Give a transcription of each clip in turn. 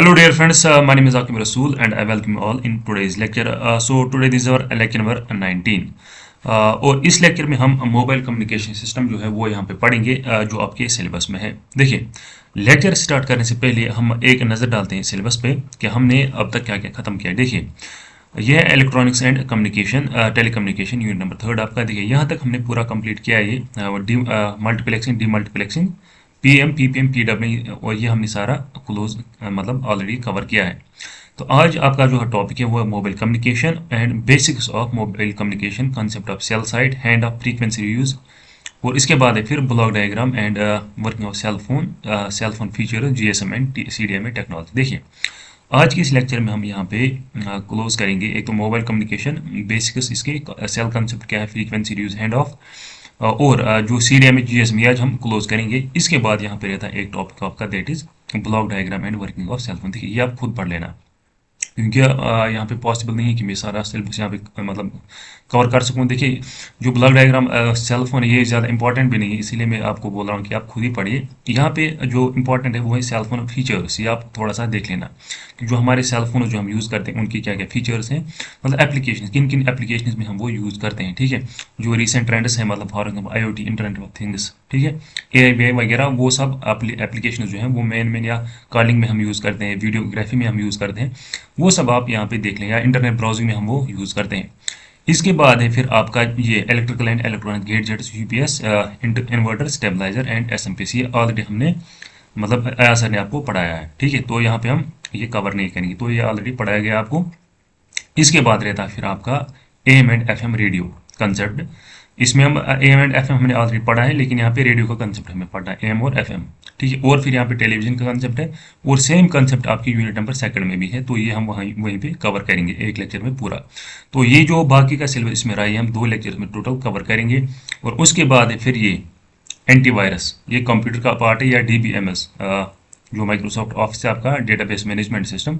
Hello dear friends, my name is Akim Rasool and I welcome you all in today's lecture. So today this is our lecture number 19. और इस lecture में हम mobile communication system जो है वो यहाँ पे पढ़ेंगे जो आपके सिलेबस में है। देखिए, लेक्चर स्टार्ट करने से पहले हम एक नज़र डालते हैं सिलेबस पे कि हमने अब तक क्या क्या ख़त्म किया है। देखिए, यह है electronics and communication telecommunication unit number 3 आपका। देखिए, यहाँ तक हमने पूरा कंप्लीट किया है। ये multiplexing demultiplexing PM PPM PW और ये हमने सारा क्लोज मतलब ऑलरेडी कवर किया है। तो आज आपका जो टॉपिक है वो है mobile communication and basics of mobile communication, concept of cell site, hand off frequency use, और इसके बाद है फिर block diagram and working of cell phone feature, GSM and CDMA technology. देखिए, आज के इस लेक्चर में हम यहाँ पे क्लोज करेंगे एक तो मोबाइल कम्युनिकेशन बेसिक्स, इसके सेल कंसेप्ट क्या है, फ्रीक्वेंसी यूज, हैंड ऑफ, और जो सीडीएमए जीएसएम आज हम क्लोज करेंगे। इसके बाद यहाँ पे रहता है एक टॉपिक आपका, that is block diagram and working of cell phone. देखिए, ये आप खुद पढ़ लेना क्योंकि यहाँ पे पॉसिबल नहीं है कि मैं सारा सिलेबस यहाँ पे मतलब कवर कर सकूँ। देखिए, जो ब्लॉक डायग्राम सेल फोन ये ज़्यादा इंपॉर्टेंट भी नहीं है, इसीलिए मैं आपको बोल रहा हूँ कि आप खुद ही पढ़िए। यहाँ पे जो इंपॉर्टेंट है वो है सेल फोन फीचर्स, ये आप थोड़ा सा देख लेना कि जो हमारे सेल फोन जो हम यूज़ करते हैं उनकी क्या क्या फीचर्स हैं, मतलब एप्लीकेशन किन किन एप्लीकेशन में हम वो यूज़ करते हैं। ठीक है, जो रिसेंट ट्रेंड्स हैं, मतलब for example IoT, internet of things, ठीक है, AI वगैरह, वो सब एप्लीकेशन जो हैं वो मेन या कॉलिंग में हम यूज़ करते हैं, वीडियोग्राफी में हम यूज़ करते हैं, वो सब आप यहाँ पे देख लें, या इंटरनेट ब्राउजिंग में हम वो यूज़ करते हैं। इसके बाद है फिर आपका ये electrical and electronic gadgets, UPS, inverter, stabilizer and SMPC, ये ऑलरेडी हमने मतलब आया सर ने आपको पढ़ाया है। ठीक है, तो यहाँ पे हम ये कवर नहीं करेंगे, तो ये ऑलरेडी पढ़ाया गया आपको। इसके बाद रहता है फिर आपका AM and FM radio concept. इसमें हम AM एंड FM हमने ऑलरेडी पढ़ा है, लेकिन यहाँ पे रेडियो का कंसेप्ट हमें पढ़ना है, AM और FM। ठीक है, और फिर यहाँ पे टेलीविजन का कंसेप्ट है, और सेम कंसेप्ट आपकी यूनिट नंबर 2 में भी है, तो ये हम वहीं पे कवर करेंगे एक लेक्चर में पूरा। तो ये जो बाकी का सिलेबस इसमें रहा है, हम 2 लेक्चर में टोटल कवर करेंगे। और उसके बाद है फिर ये एंटीवायरस, ये कंप्यूटर का पार्ट है, या DBMS, जो माइक्रोसॉफ्ट ऑफिस है आपका, डेटाबेस मैनेजमेंट सिस्टम।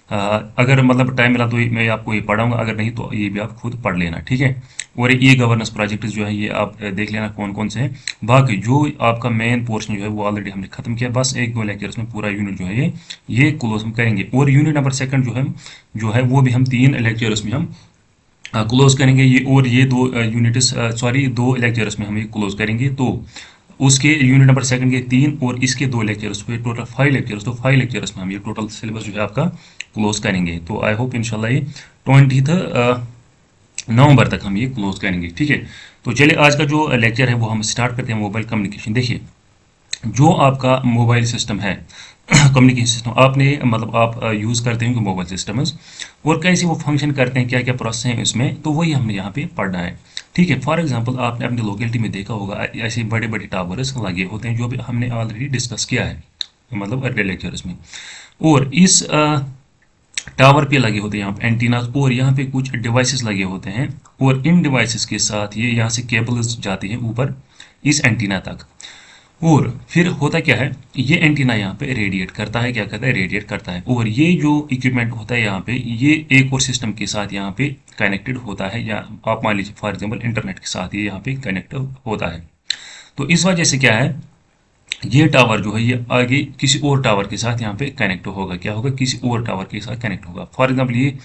अगर मतलब टाइम मिला तो मैं आपको ये पढ़ाऊंगा, अगर नहीं तो ये भी आप खुद पढ़ लेना। ठीक है, और ये गवर्नेंस प्रोजेक्ट जो है ये आप देख लेना कौन कौन से हैं। बाकी जो आपका मेन पोर्शन जो है वो ऑलरेडी हमने खत्म किया, बस 1-2 लेक्चर्स में पूरा यूनिट जो है ये क्लोज हम करेंगे। और यूनिट नंबर 2 जो है वो भी हम 3 लेक्चर्स में हम क्लोज करेंगे। ये और ये 2 यूनिट्स, सॉरी 2 लेक्चर्स में हम ये क्लोज करेंगे। तो उसके यूनिट नंबर 2 के 3 और इसके 2 लेक्चर्स पे टोटल 5 लेक्चर्स, तो 5 लेक्चर्स में हम ये टोटल सिलेबस जो है आपका क्लोज करेंगे। तो आई होप इंशाल्लाह ये 20 नवंबर तक हम ये क्लोज करेंगे। ठीक है, तो चलिए आज का जो लेक्चर है वो हम स्टार्ट करते हैं, मोबाइल कम्युनिकेशन। देखिए, जो आपका मोबाइल सिस्टम है कम्युनिकेशन सिस्टम, आपने मतलब आप यूज़ करते हैं मोबाइल सिस्टम्स, और कैसे वो फंक्शन करते हैं, क्या क्या प्रोसेस हैं इसमें, तो वही हमने यहाँ पे पढ़ना है। ठीक है, फॉर एग्जांपल आपने अपनी लोकेलिटी में देखा होगा ऐसे बड़े बड़े टावर्स लगे होते हैं, जो भी हमने ऑलरेडी डिस्कस किया है मतलब अर्ली लेक्चर्स में। और इस टावर पे लगे होते हैं यहाँ पे एंटीनास, और यहाँ पे कुछ डिवाइसेस लगे होते हैं, और इन डिवाइसेस के साथ ये यहाँ से केबल्स जाती हैं ऊपर इस एंटीना तक। और फिर होता क्या है, ये एंटीना यहाँ पे रेडिएट करता है, क्या करता है, रेडिएट करता है। और ये जो इक्विपमेंट होता है यहाँ पे, ये एक और सिस्टम के साथ यहाँ पे कनेक्टेड होता है, या आप मान लीजिए फॉर एग्जांपल इंटरनेट के साथ ये यहाँ पे कनेक्ट होता है। तो इस वजह से क्या है, ये टावर जो है ये आगे किसी और टावर के साथ यहाँ पे कनेक्ट होगा, क्या होगा, किसी और टावर के साथ कनेक्ट होगा। फॉर एग्जांपल ये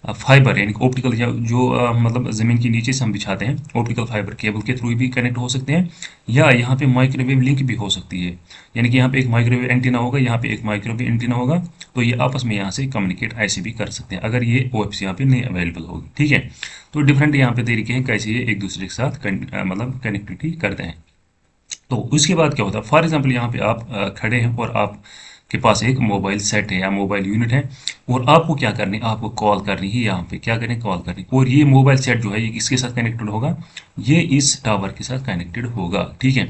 फाइबर यानी ऑप्टिकल, जो मतलब ज़मीन के नीचे से हम बिछाते हैं, ऑप्टिकल फाइबर केबल के थ्रू भी कनेक्ट हो सकते हैं, या यहाँ पे माइक्रोवेव लिंक भी हो सकती है, यानी कि यहाँ पे एक माइक्रोवेव एंटीना होगा, यहाँ पे एक माइक्रोवेव एंटीना होगा, तो ये आपस में यहाँ से कम्युनिकेट ऐसे भी कर सकते हैं अगर ये OFC यहाँ पे नहीं अवेलेबल होगी। ठीक है, तो डिफरेंट यहाँ पे तरीके हैं कैसे ये एक दूसरे के साथ मतलब कनेक्टिविटी करते हैं। तो उसके बाद क्या होता है, फॉर एग्जाम्पल यहाँ पे आप खड़े हैं और आप के पास एक मोबाइल सेट है या मोबाइल यूनिट है, और आपको क्या करनी है, आपको कॉल करनी है, यहाँ पे क्या करें, कॉल करनी, और ये मोबाइल सेट जो है ये किसके साथ कनेक्टेड होगा, ये इस टावर के साथ कनेक्टेड होगा। ठीक है,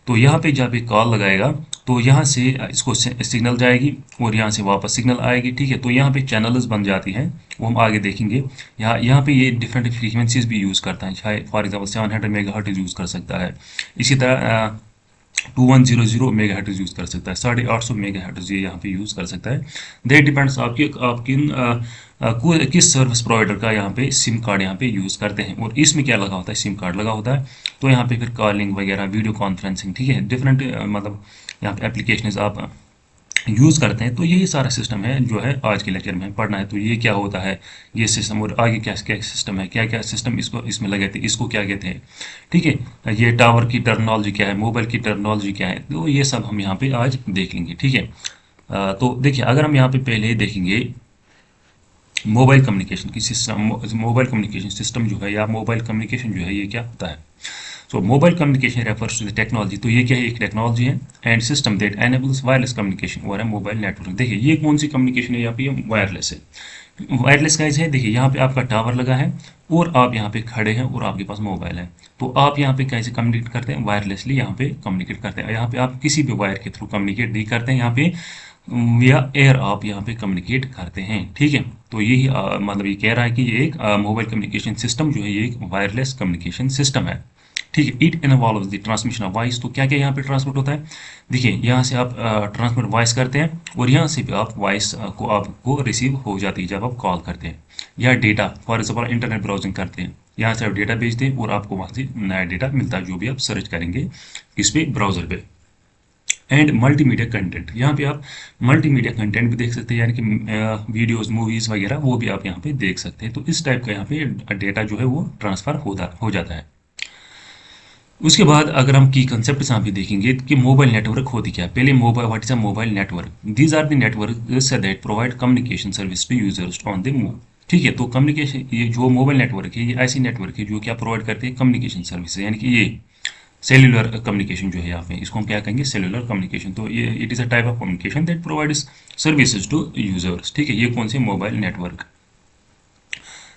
तो यहाँ पे जब एक कॉल लगाएगा तो यहाँ से इसको सिग्नल जाएगी, और यहाँ से वापस सिग्नल आएगी। ठीक है, तो यहाँ पे चैनल्स बन जाती हैं, वो हम आगे देखेंगे। यहाँ पे ये डिफरेंट फ्रीक्वेंसीज भी यूज़ करता है, चाहे फॉर एग्जाम्पल 700 मेगाहर्ट्ज़ यूज़ कर सकता है, इसी तरह 2100 मेगाहर्ट्ज़ यूज़ कर सकता है, 850 मेगाहर्ट्ज़ ये यहाँ पे यूज़ कर सकता है। दैट डिपेंड्स आपकी किस सर्विस प्रोवाइडर का यहाँ पे सिम कार्ड यहाँ पे यूज़ करते हैं, और इसमें क्या लगा होता है, सिम कार्ड लगा होता है। तो यहाँ पे फिर कॉलिंग वगैरह, वीडियो कॉन्फ्रेंसिंग, ठीक है, डिफरेंट मतलब यहाँ पे एप्लीकेशन आप यूज़ करते हैं। तो यही सारा सिस्टम है जो है आज के लेक्चर में पढ़ना है। तो ये क्या होता है ये सिस्टम, और आगे क्या क्या सिस्टम है, क्या क्या सिस्टम इसको इसमें लगे थे, इसको क्या कहते हैं। ठीक है, ये टावर की टर्मिनोलॉजी क्या है, मोबाइल की टर्मिनोलॉजी क्या है, तो ये सब हम यहाँ पे आज देख लेंगे। ठीक है, तो देखिए अगर हम यहाँ पे पहले ही देखेंगे मोबाइल कम्युनिकेशन की सिस्टम, मोबाइल कम्युनिकेशन सिस्टम जो है या मोबाइल कम्युनिकेशन जो है ये क्या होता है। So mobile communication refers to the technology, तो ये क्या है, एक टेक्नोलॉजी है and system that enables wireless communication over a mobile network. देखिए ये कौन सी कम्युनिकेशन है, यहाँ पे वायरलेस है। वायरलेस कैसे है, देखिए यहाँ पे आपका टावर लगा है और आप यहाँ पे खड़े हैं और आपके पास मोबाइल है, तो आप यहाँ पे कैसे कम्युनिकेट करते हैं, वायरलेसली यहाँ पे कम्युनिकेट करते हैं। यहाँ पे आप किसी भी वायर के थ्रू कम्युनिकेट नहीं करते हैं, यहाँ पे या एयर आप यहाँ पे कम्युनिकेट करते हैं। ठीक है, तो यही मतलब ये कह रहा है कि ये एक मोबाइल कम्युनिकेशन सिस्टम जो है ये एक वायरलेस कम्युनिकेशन सिस्टम है। ठीक है, it involves the transmission of voice, तो क्या क्या यहाँ पे ट्रांसमिट होता है, देखिए यहाँ से आप ट्रांसमिट वॉइस करते हैं और यहाँ से भी आप वॉइस को आपको रिसीव हो जाती है जब आप कॉल करते हैं, या data for example internet browsing करते हैं, यहाँ से आप डेटा भेजते हैं और आपको वहाँ से नया डेटा मिलता है जो भी आप सर्च करेंगे इस पे ब्राउजर पे। एंड मल्टीमीडिया कंटेंट, यहाँ पे आप मल्टीमीडिया कंटेंट भी देख सकते हैं, यानी कि वीडियोस मूवीज वगैरह वो भी आप यहाँ पे देख सकते हैं। तो इस टाइप का यहाँ पे डेटा जो है वो ट्रांसफर हो जाता है। उसके बाद अगर हम की कंसेप्ट यहाँ पे देखेंगे कि मोबाइल नेटवर्क होती क्या है। पहले mobile, what is a mobile network, these are the network that provide communication service to users on the move. ठीक है, तो कम्युनिकेशन, ये जो मोबाइल नेटवर्क है ये ऐसी नेटवर्क है जो क्या प्रोवाइड करते हैं, कम्युनिकेशन सर्विस, यानी कि ये सेल्यूलर कम्युनिकेशन जो है यहाँ पे इसको हम क्या कहेंगे, सेल्यूलर कम्युनिकेशन। तो ये it is a type of communication that provides services to users. ठीक है, ये कौन से mobile network,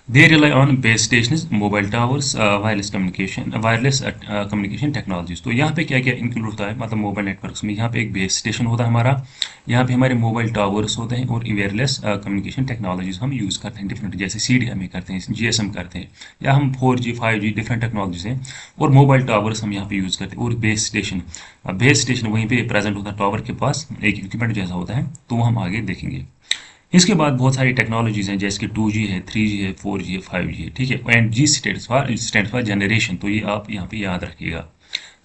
they rely on base stations, mobile towers, wireless communication technologies। तो यहाँ पे क्या क्या इंक्लूड होता है, मतलब मोबाइल नेटवर्क्स में यहाँ पे एक बेस स्टेशन होता है हमारा, यहाँ पे हमारे मोबाइल टावर्स होते हैं और वायरलेस कम्युनिकेशन टेक्नोलॉजीज हम यूज़ करते हैं डिफरेंट, जैसे CDMA करते हैं, GSM करते हैं, या हम 4G 5G डिफरेंट टेक्नोलॉजीज हैं, और मोबाइल टावर्स हम यहाँ पे यूज़ करते हैं। और बेस स्टेशन वहीं पे प्रेजेंट होता है टावर के पास, एक इक्विपमेंट जैसा होता है, तो वो हम आगे देखेंगे। इसके बाद बहुत सारी टेक्नोलॉजीज हैं जैसे कि 2G है, 3G है, 4G है, 5G है। ठीक है, and G stand for generation, तो ये आप यहाँ पे याद रखिएगा,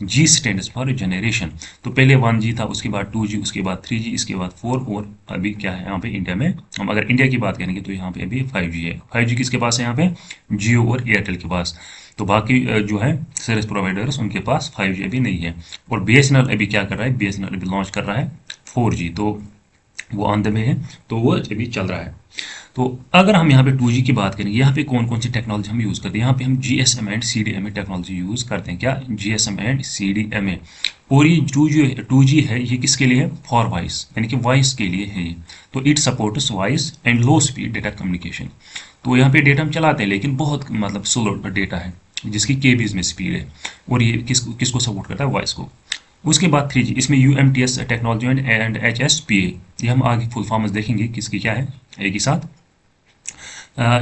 G स्टैंड फॉर जनरेशन। तो पहले 1G था, उसके बाद 2G, उसके बाद 3G, इसके बाद 4, और अभी क्या है यहाँ पे इंडिया में, हम अगर इंडिया की बात करेंगे तो यहाँ पे अभी 5G है। 5G किसके पास है यहाँ पे, जियो और एयरटेल के पास। तो बाकी जो है सर्विस प्रोवाइडर्स उनके पास 5G अभी नहीं है। और BSNL अभी क्या कर रहा है, BSNL अभी लॉन्च कर रहा है 4G, तो वो ऑन द वे है, तो वो अभी चल रहा है। तो अगर हम यहाँ पे 2G की बात करेंगे, यहाँ पे कौन कौन सी टेक्नोलॉजी हम यूज़ करते हैं, यहाँ पे हम GSM and CDMA technology use करते हैं। क्या, GSM एंड CDMA। और ये 2G है ये किसके लिए है, फॉर वॉइस, यानी कि वॉइस के लिए है ये। तो it supports voice and low speed data communication. तो यहाँ पे डेटा हम चलाते हैं लेकिन बहुत मतलब स्लो डेटा है जिसकी KBs में स्पीड है, और ये किसको सपोर्ट करता है, वॉइस को। उसके बाद 3G, इसमें UMTS टेक्नोलॉजी एंड HSPA, ये हम आगे फुल फॉर्म्स देखेंगे किसकी क्या है एक ही साथ।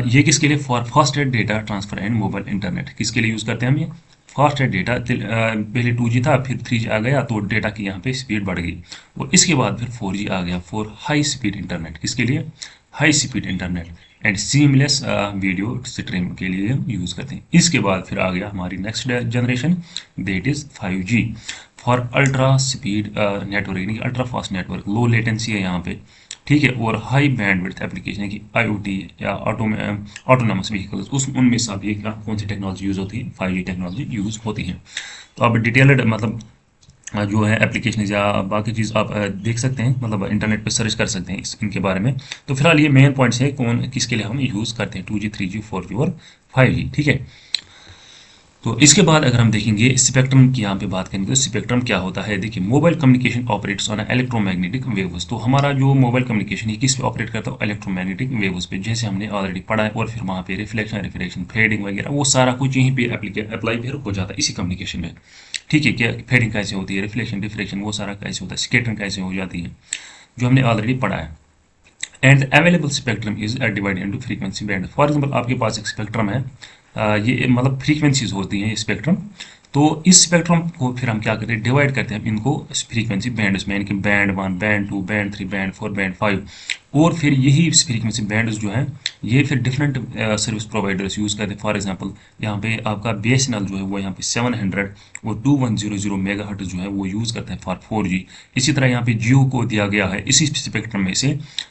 ये किसके लिए, for faster data transfer and mobile internet, किसके लिए यूज़ करते हैं हम ये, फास्टर डेटा। पहले 2G था, फिर 3G आ गया, तो डेटा की यहाँ पे स्पीड बढ़ गई, और इसके बाद फिर 4G आ गया, फॉर हाई स्पीड इंटरनेट, किसके लिए, high speed internet and seamless video stream के लिए हम यूज़ करते हैं। इसके बाद फिर आ गया हमारी next generation, that is 5G, for ultra speed network, यानी कि ultra fast network, low latency है यहाँ पे। ठीक है, और हाई बैंडविड्थ एप्लीकेशन है कि IoT या ऑटोनोमस व्हीकल्स, उनमें सब ये कौन सी टेक्नोलॉजी यूज़ होती है, 5G टेक्नोलॉजी यूज़ होती है। तो आप डिटेल्ड मतलब जो है एप्लीकेशन या बाकी चीज़ आप देख सकते हैं, मतलब इंटरनेट पे सर्च कर सकते हैं इनके बारे में। तो फिलहाल ये मेन पॉइंट्स है कौन किसके लिए हम यूज़ करते हैं, 2G 3G 4G और 5G। ठीक है, तो इसके बाद अगर हम देखेंगे स्पेक्ट्रम की यहाँ पे बात करेंगे, तो स्पेक्ट्रम क्या होता है, देखिए mobile communication operates on electromagnetic waves. तो हमारा जो मोबाइल कम्युनिकेशन है किस पे ऑपरेट करता है, इलेक्ट्रोमैग्नेटिक वेव्स पे, जैसे हमने ऑलरेडी पढ़ा है। और फिर वहाँ पे रिफ्लेक्शन, रिफ्रेक्शन, फेडिंग वगैरह वो सारा कुछ यहीं पे अप्लाई फिर हो जाता है इसी कम्युनिकेशन में। ठीक है, क्या फेडिंग कैसे होती है, रिफ्लेक्शन, रिफ्रेक्शन वो सारा कैसे होता है, स्कैटरिंग कैसे हो जाती है, जो हमने ऑलरेडी पढ़ा है। And available spectrum is divided into frequency band. For example आपके पास एक स्पेक्ट्रम है, ये मतलब फ्रीक्वेंसीज होती हैं ये स्पेक्ट्रम। तो इस स्पेक्ट्रम को फिर हम क्या करते हैं, डिवाइड करते हैं इनको फ्रीक्वेंसी बैंड्स में, यानी कि band 1, band 2, band 3, band 4, band 5। और फिर यही फ्रीक्वेंसी बैंड्स जो हैं ये फिर डिफरेंट सर्विस प्रोवाइडर्स यूज़ करते हैं। फॉर एग्जांपल यहाँ पे आपका BSNL जो है वो यहाँ पे 700 और 2100 मेगाहर्ट्ज़ जो है वो यूज़ करता है फॉर 4G। इसी तरह यहाँ पे जियो को दिया गया है इसी स्पेक्ट्रम में से।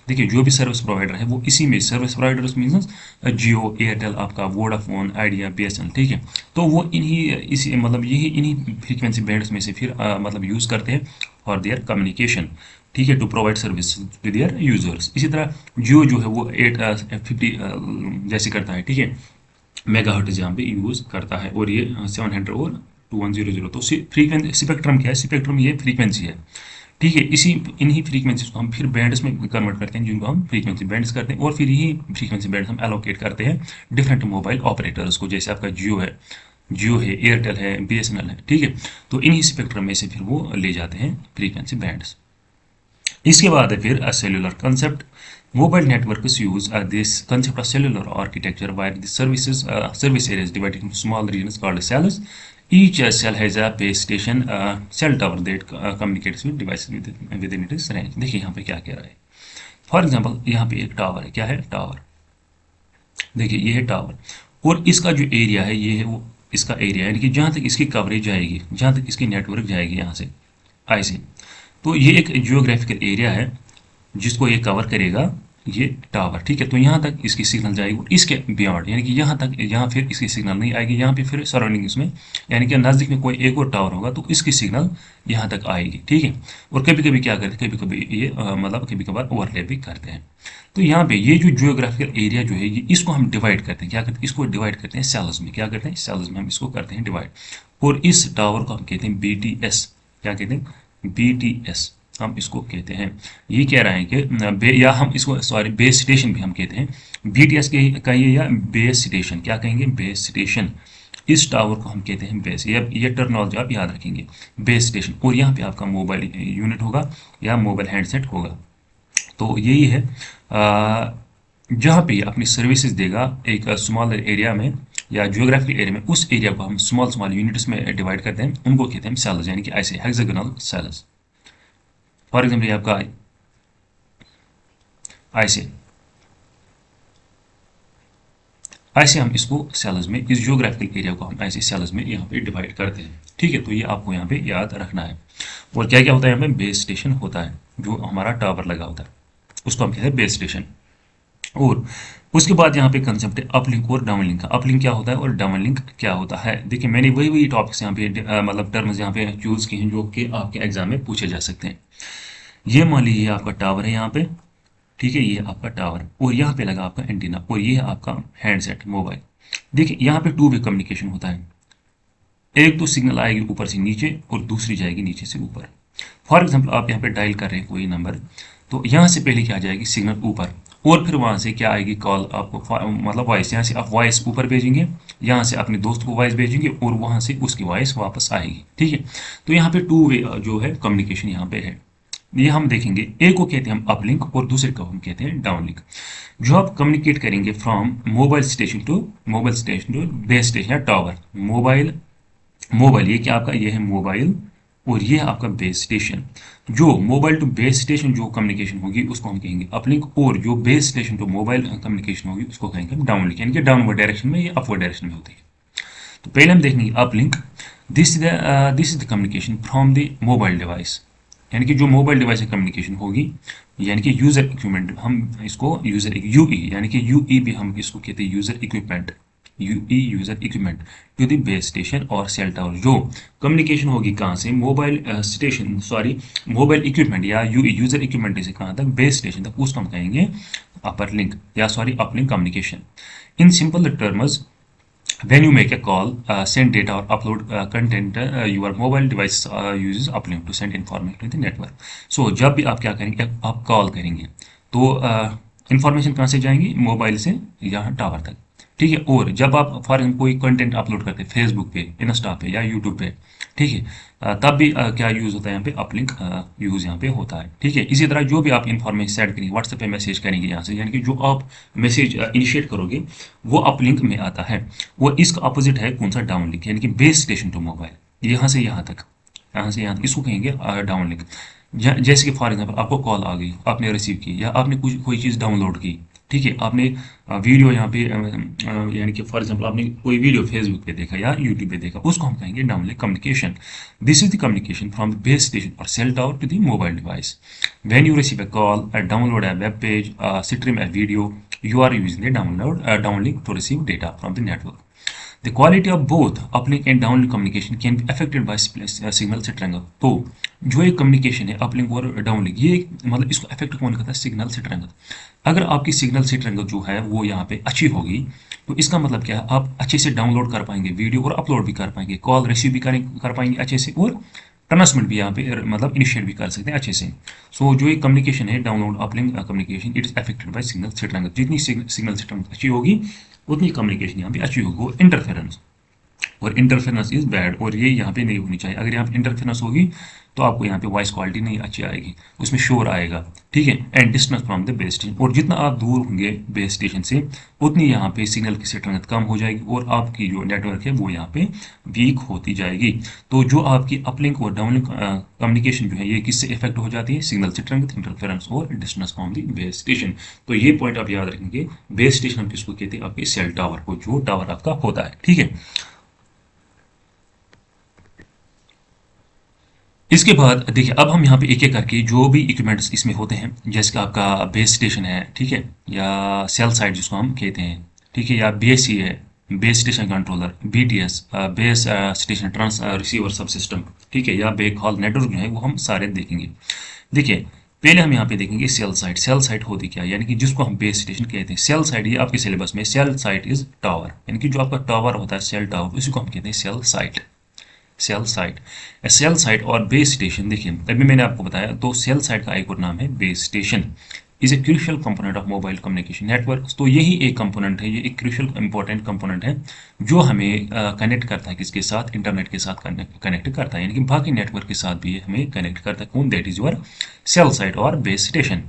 देखिए जो भी सर्विस प्रोवाइडर है वो इसी में, सर्विस प्रोवाइडर्स मीन्स जियो, एयरटेल, आपका वोडाफोन, आइडिया, BSNL, ठीक है। तो वो इन्हीं इसी मतलब यही इन्हीं फ्रीक्वेंसी बैंड्स में से फिर मतलब यूज़ करते हैं फॉर देयर कम्युनिकेशन, ठीक है, to provide service to their users. इसी तरह जियो जो है वो 850 जैसे करता है, ठीक है, मेगाहर्ट्ज़ यहाँ पे यूज़ करता है, और ये 700 और 2100। तो फ्रीक्वेंसी स्पेक्ट्रम क्या है, स्पेक्ट्रम ये फ्रीक्वेंसी है, ठीक है। इसी इन्हीं फ्रीक्वेंसीज को हम फिर बैंड्स में कन्वर्ट करते हैं, जिनको हम फ्रीक्वेंसी बैंड्स करते हैं, और फिर यही फ्रीक्वेंसी बैंड्स हम एलोकेट करते हैं डिफरेंट मोबाइल ऑपरेटर्स को, जैसे आपका जियो है, एयरटेल है, BSNL है, ठीक है। तो इन्हीं स्पेक्ट्रम में से फिर वो ले जाते हैं फ्रीक्वेंसी बैंड्स। इसके बाद है फिर cellular concept. Mobile networks use this concept of cellular architecture where the service areas divided into small regions called cells. Each cell has a base station, cell tower that communicates with devices within its range. देखिए यहाँ पे क्या कह रहा है। For example यहाँ पे एक टावर है, क्या है टावर, देखिए ये है टावर, और इसका जो एरिया है ये है वो इसका एरिया, यानी कि जहाँ तक इसकी कवरेज जाएगी, जहाँ तक इसकी नेटवर्क जाएगी यहाँ से ऐसे, तो ये एक जियोग्राफिकल एरिया है जिसको ये कवर करेगा ये टावर, ठीक है। तो यहाँ तक इसकी सिग्नल जाएगी, इसके बियॉन्ड यानी कि यहाँ तक, यहाँ फिर इसकी सिग्नल नहीं आएगी, यहाँ पे फिर सराउंडिंग इसमें यानी कि नज़दीक में कोई एक और टावर होगा तो इसकी सिग्नल यहाँ तक आएगी, ठीक है। और कभी कभी क्या करते हैं, कभी कभी ये मतलब कभी कभार ओवरलैप भी करते हैं। तो यहाँ पे ये जो जियोग्राफिकल एरिया जो है ये इसको हम डिवाइड करते हैं, क्या करते हैं, इसको डिवाइड करते हैं सेल्स में, क्या करते हैं, सेल्स में हम इसको करते हैं डिवाइड, और इस टावर को हम कहते हैं BTS, क्या कहते हैं, BTS हम इसको कहते हैं। ये कह रहा है कि या हम इसको सॉरी बेस स्टेशन भी हम कहते हैं, BTS के कहिए या बेस स्टेशन, क्या कहेंगे, बेस स्टेशन। इस टावर को हम कहते हैं बेस, ये टर्मिनोलॉजी आप याद रखेंगे, बेस स्टेशन। और यहाँ पे आपका मोबाइल यूनिट होगा या मोबाइल हैंडसेट होगा। तो यही है जहाँ पे अपनी सर्विसेज देगा एक स्मॉल एरिया में या जियोग्राफिकल एरिया में, उस एरिया को हम स्मॉल स्मॉल यूनिट्स में डिवाइड करते हैं, उनको कहते हैं सेल्स, यानी कि ऐसे हेक्सागोनल सेल्स। फॉर एग्जाम्पल ये आपका ऐसे ऐसे हम इसको सेल्स में, इस जियोग्राफिकल एरिया को हम ऐसे सेल्स में यहाँ पे डिवाइड करते हैं, ठीक है। तो ये आपको यहाँ पे याद रखना है। और क्या क्या होता है यहाँ पे, बेस स्टेशन होता है, जो हमारा टावर लगा होता है उसको हम कहते हैं बेस स्टेशन। और उसके बाद यहाँ पे कंसेप्ट है अपलिंक और डाउनलिंक का। अपलिंक क्या होता है और डाउनलिंक क्या होता है। देखिए मैंने वही टॉपिक्स यहाँ पे मतलब टर्म्स यहाँ पे चूज किए हैं जो कि आपके एग्जाम में पूछे जा सकते हैं। ये मान लीजिए आपका टावर है यहाँ पे, ठीक है, ये आपका टावर, और यहाँ पे लगा आपका एंटीना, और ये है आपका हैंडसेट मोबाइल। देखिए यहाँ पे टू वे कम्युनिकेशन होता है, एक तो सिग्नल आएगी ऊपर से नीचे और दूसरी जाएगी नीचे से ऊपर। फॉर एग्जाम्पल आप यहाँ पे डायल कर रहे हैं कोई नंबर, तो यहाँ से पहले क्या जाएगी, सिग्नल ऊपर, और फिर वहाँ से क्या आएगी, कॉल आपको, मतलब वॉइस, यहाँ से आप वॉइस ऊपर भेजेंगे, यहाँ से अपने दोस्त को वॉइस भेजेंगे, और वहाँ से उसकी वॉइस वापस आएगी, ठीक है। तो यहाँ पे टू वे जो है कम्युनिकेशन यहाँ पे है। ये हम देखेंगे, एक को कहते हैं हम अपलिंक और दूसरे को हम कहते हैं डाउनलिंक। जो आप कम्युनिकेट करेंगे from mobile station to base station या टावर, मोबाइल ये क्या आपका, ये है मोबाइल, और ये है आपका बेस स्टेशन। जो मोबाइल टू बेस स्टेशन जो कम्युनिकेशन होगी उसको हम कहेंगे अपलिंक, और जो base station to mobile communication होगी उसको कहेंगे हम डाउनलिंक, यानी कि डाउनवर्ड डायरेक्शन में या अपवर्ड डायरेक्शन में होती है। तो पहले हम देखेंगे uplink, this is the communication from the mobile device, यानी कि जो मोबाइल डिवाइस से कम्युनिकेशन होगी, यानी कि यूजर इक्विपमेंट, हम इसको यूजर यूई, यानी कि यूई भी हम इसको कहते हैं user equipment, UE user equipment to the base station और सेल टावर। जो कम्युनिकेशन होगी कहाँ से, mobile station sorry mobile equipment या यूई यूजर इक्विपमेंट से कहाँ तक, बेस स्टेशन तक, उसको हम कहेंगे अपर लिंक या sorry uplink communication. In simple terms, when you make a call, send data or upload content, your mobile device uses uplink to send information to the network. So जब भी आप क्या करेंगे, आप कॉल करेंगे तो information कहाँ से जाएंगी, मोबाइल से यहाँ टावर तक, ठीक है। और जब आप फॉर एग्जाम्पल कोई कंटेंट अपलोड करते हैं फेसबुक पे, इंस्टा पे या यूट्यूब पे, ठीक है, तब भी क्या यूज़ होता है यहाँ पे, अपलिंक यूज़ यहाँ पे होता है, ठीक है। इसी तरह जो भी आप इन्फॉर्मेशन सेंड करेंगे, व्हाट्सएप पे मैसेज करेंगे यहाँ से, यानी कि जो आप मैसेज इनिशिएट करोगे वो अपलिंक में आता है। वो इसका अपोजिट है कौन सा, डाउनलिंक, यानी कि बेस स्टेशन टू मोबाइल, यहाँ से यहाँ तक, यहाँ से यहाँ तक, इसको कहेंगे डाउनलिंक। जैसे कि फॉर एग्जाम्पल आपको कॉल आ गई, आपने रिसीव की, या आपने कुछ कोई चीज़ डाउनलोड की, ठीक है, आपने वीडियो यहाँ पे यानी कि फॉर एग्जांपल आपने कोई वीडियो फेसबुक पे देखा या यूट्यूब पे देखा, उसको हम कहेंगे downlink communication. This is the communication from the base station और cell tower to the mobile device. When you receive a call, download a web page, stream a video, you are using the downlink to receive data from the network. The quality of both uplink and downlink communication can be affected by signal strength। तो जो एक communication है uplink और downlink, ये मतलब इसको affect कौन करता है? Signal strength. अगर आपकी सिग्नल स्ट्रेंथ जो है वो यहाँ पे अच्छी होगी तो इसका मतलब क्या है, आप अच्छे से डाउनलोड कर पाएंगे वीडियो और अपलोड भी कर पाएंगे, कॉल रिसीव भी कर पाएंगे अच्छे से, और ट्रांसमिट भी यहाँ पे मतलब इनिशिएट भी कर सकते हैं अच्छे से। सो जो ये कम्युनिकेशन है download uplink communication, it is affected buy signal strength. जितनी सिग्नल स्ट्रेंथ अच्छी होगी उतनी कम्युनिकेशन यहाँ पे अच्छी होगी। इंटरफेरेंस, और इंटरफेरेंस इज बैड, और ये यहाँ पे नहीं होनी चाहिए। अगर यहाँ पे इंटरफेरेंस होगी तो आपको यहाँ पे वॉइस क्वालिटी नहीं अच्छी आएगी, उसमें शोर आएगा, ठीक है। And distance from the base station, और जितना आप दूर होंगे बेस स्टेशन से उतनी यहाँ पे सिग्नल की स्ट्रेंथ कम हो जाएगी और आपकी जो नेटवर्क है वो यहाँ पे वीक होती जाएगी। तो जो आपकी अपलिंक और डाउनलिंक कम्युनिकेशन जो है ये किससे इफेक्ट हो जाती है? सिग्नल स्ट्रेंथ, इंटरफेरेंस और distance from the base station. तो ये पॉइंट आप याद रखेंगे। बेस स्टेशन हम किसको कहते हैं? आपके सेल टावर को, जो टावर आपका होता है, ठीक है। इसके बाद देखिए, अब हम यहाँ पे एक एक करके जो भी इक्विपमेंट्स इसमें होते हैं, जैसे कि आपका बेस स्टेशन है, ठीक है, या सेल साइट जिसको हम कहते हैं, ठीक है, या बीएससी है, base station controller, BTS, base station trans receiver sub system, ठीक है, या बैक हॉल नेटवर्क जो है वो हम सारे देखेंगे। देखिए, पहले हम यहाँ पे देखेंगे सेल साइट। सेल साइट होती क्या है, यानी कि जिसको हम बेस स्टेशन कहते हैं। सेल साइट, ये आपके सिलेबस में सेल साइट इज टावर, यानी कि जो आपका टावर होता है सेल टावर, उसी को हम कहते हैं cell site. Cell site, cell site और बेस स्टेशन, देखिए अभी मैंने आपको बताया, तो सेल साइट का एक और नाम है base station. Is a crucial component of mobile communication network. तो यही एक कंपोनेंट है, ये एक क्रूशियल इंपॉर्टेंट कंपोनेंट है जो हमें कनेक्ट करता है किसके साथ? इंटरनेट के साथ कनेक्ट करता है, यानी कि बाकी नेटवर्क के साथ भी हमें कनेक्ट करता है। कौन? That is your cell site और base station.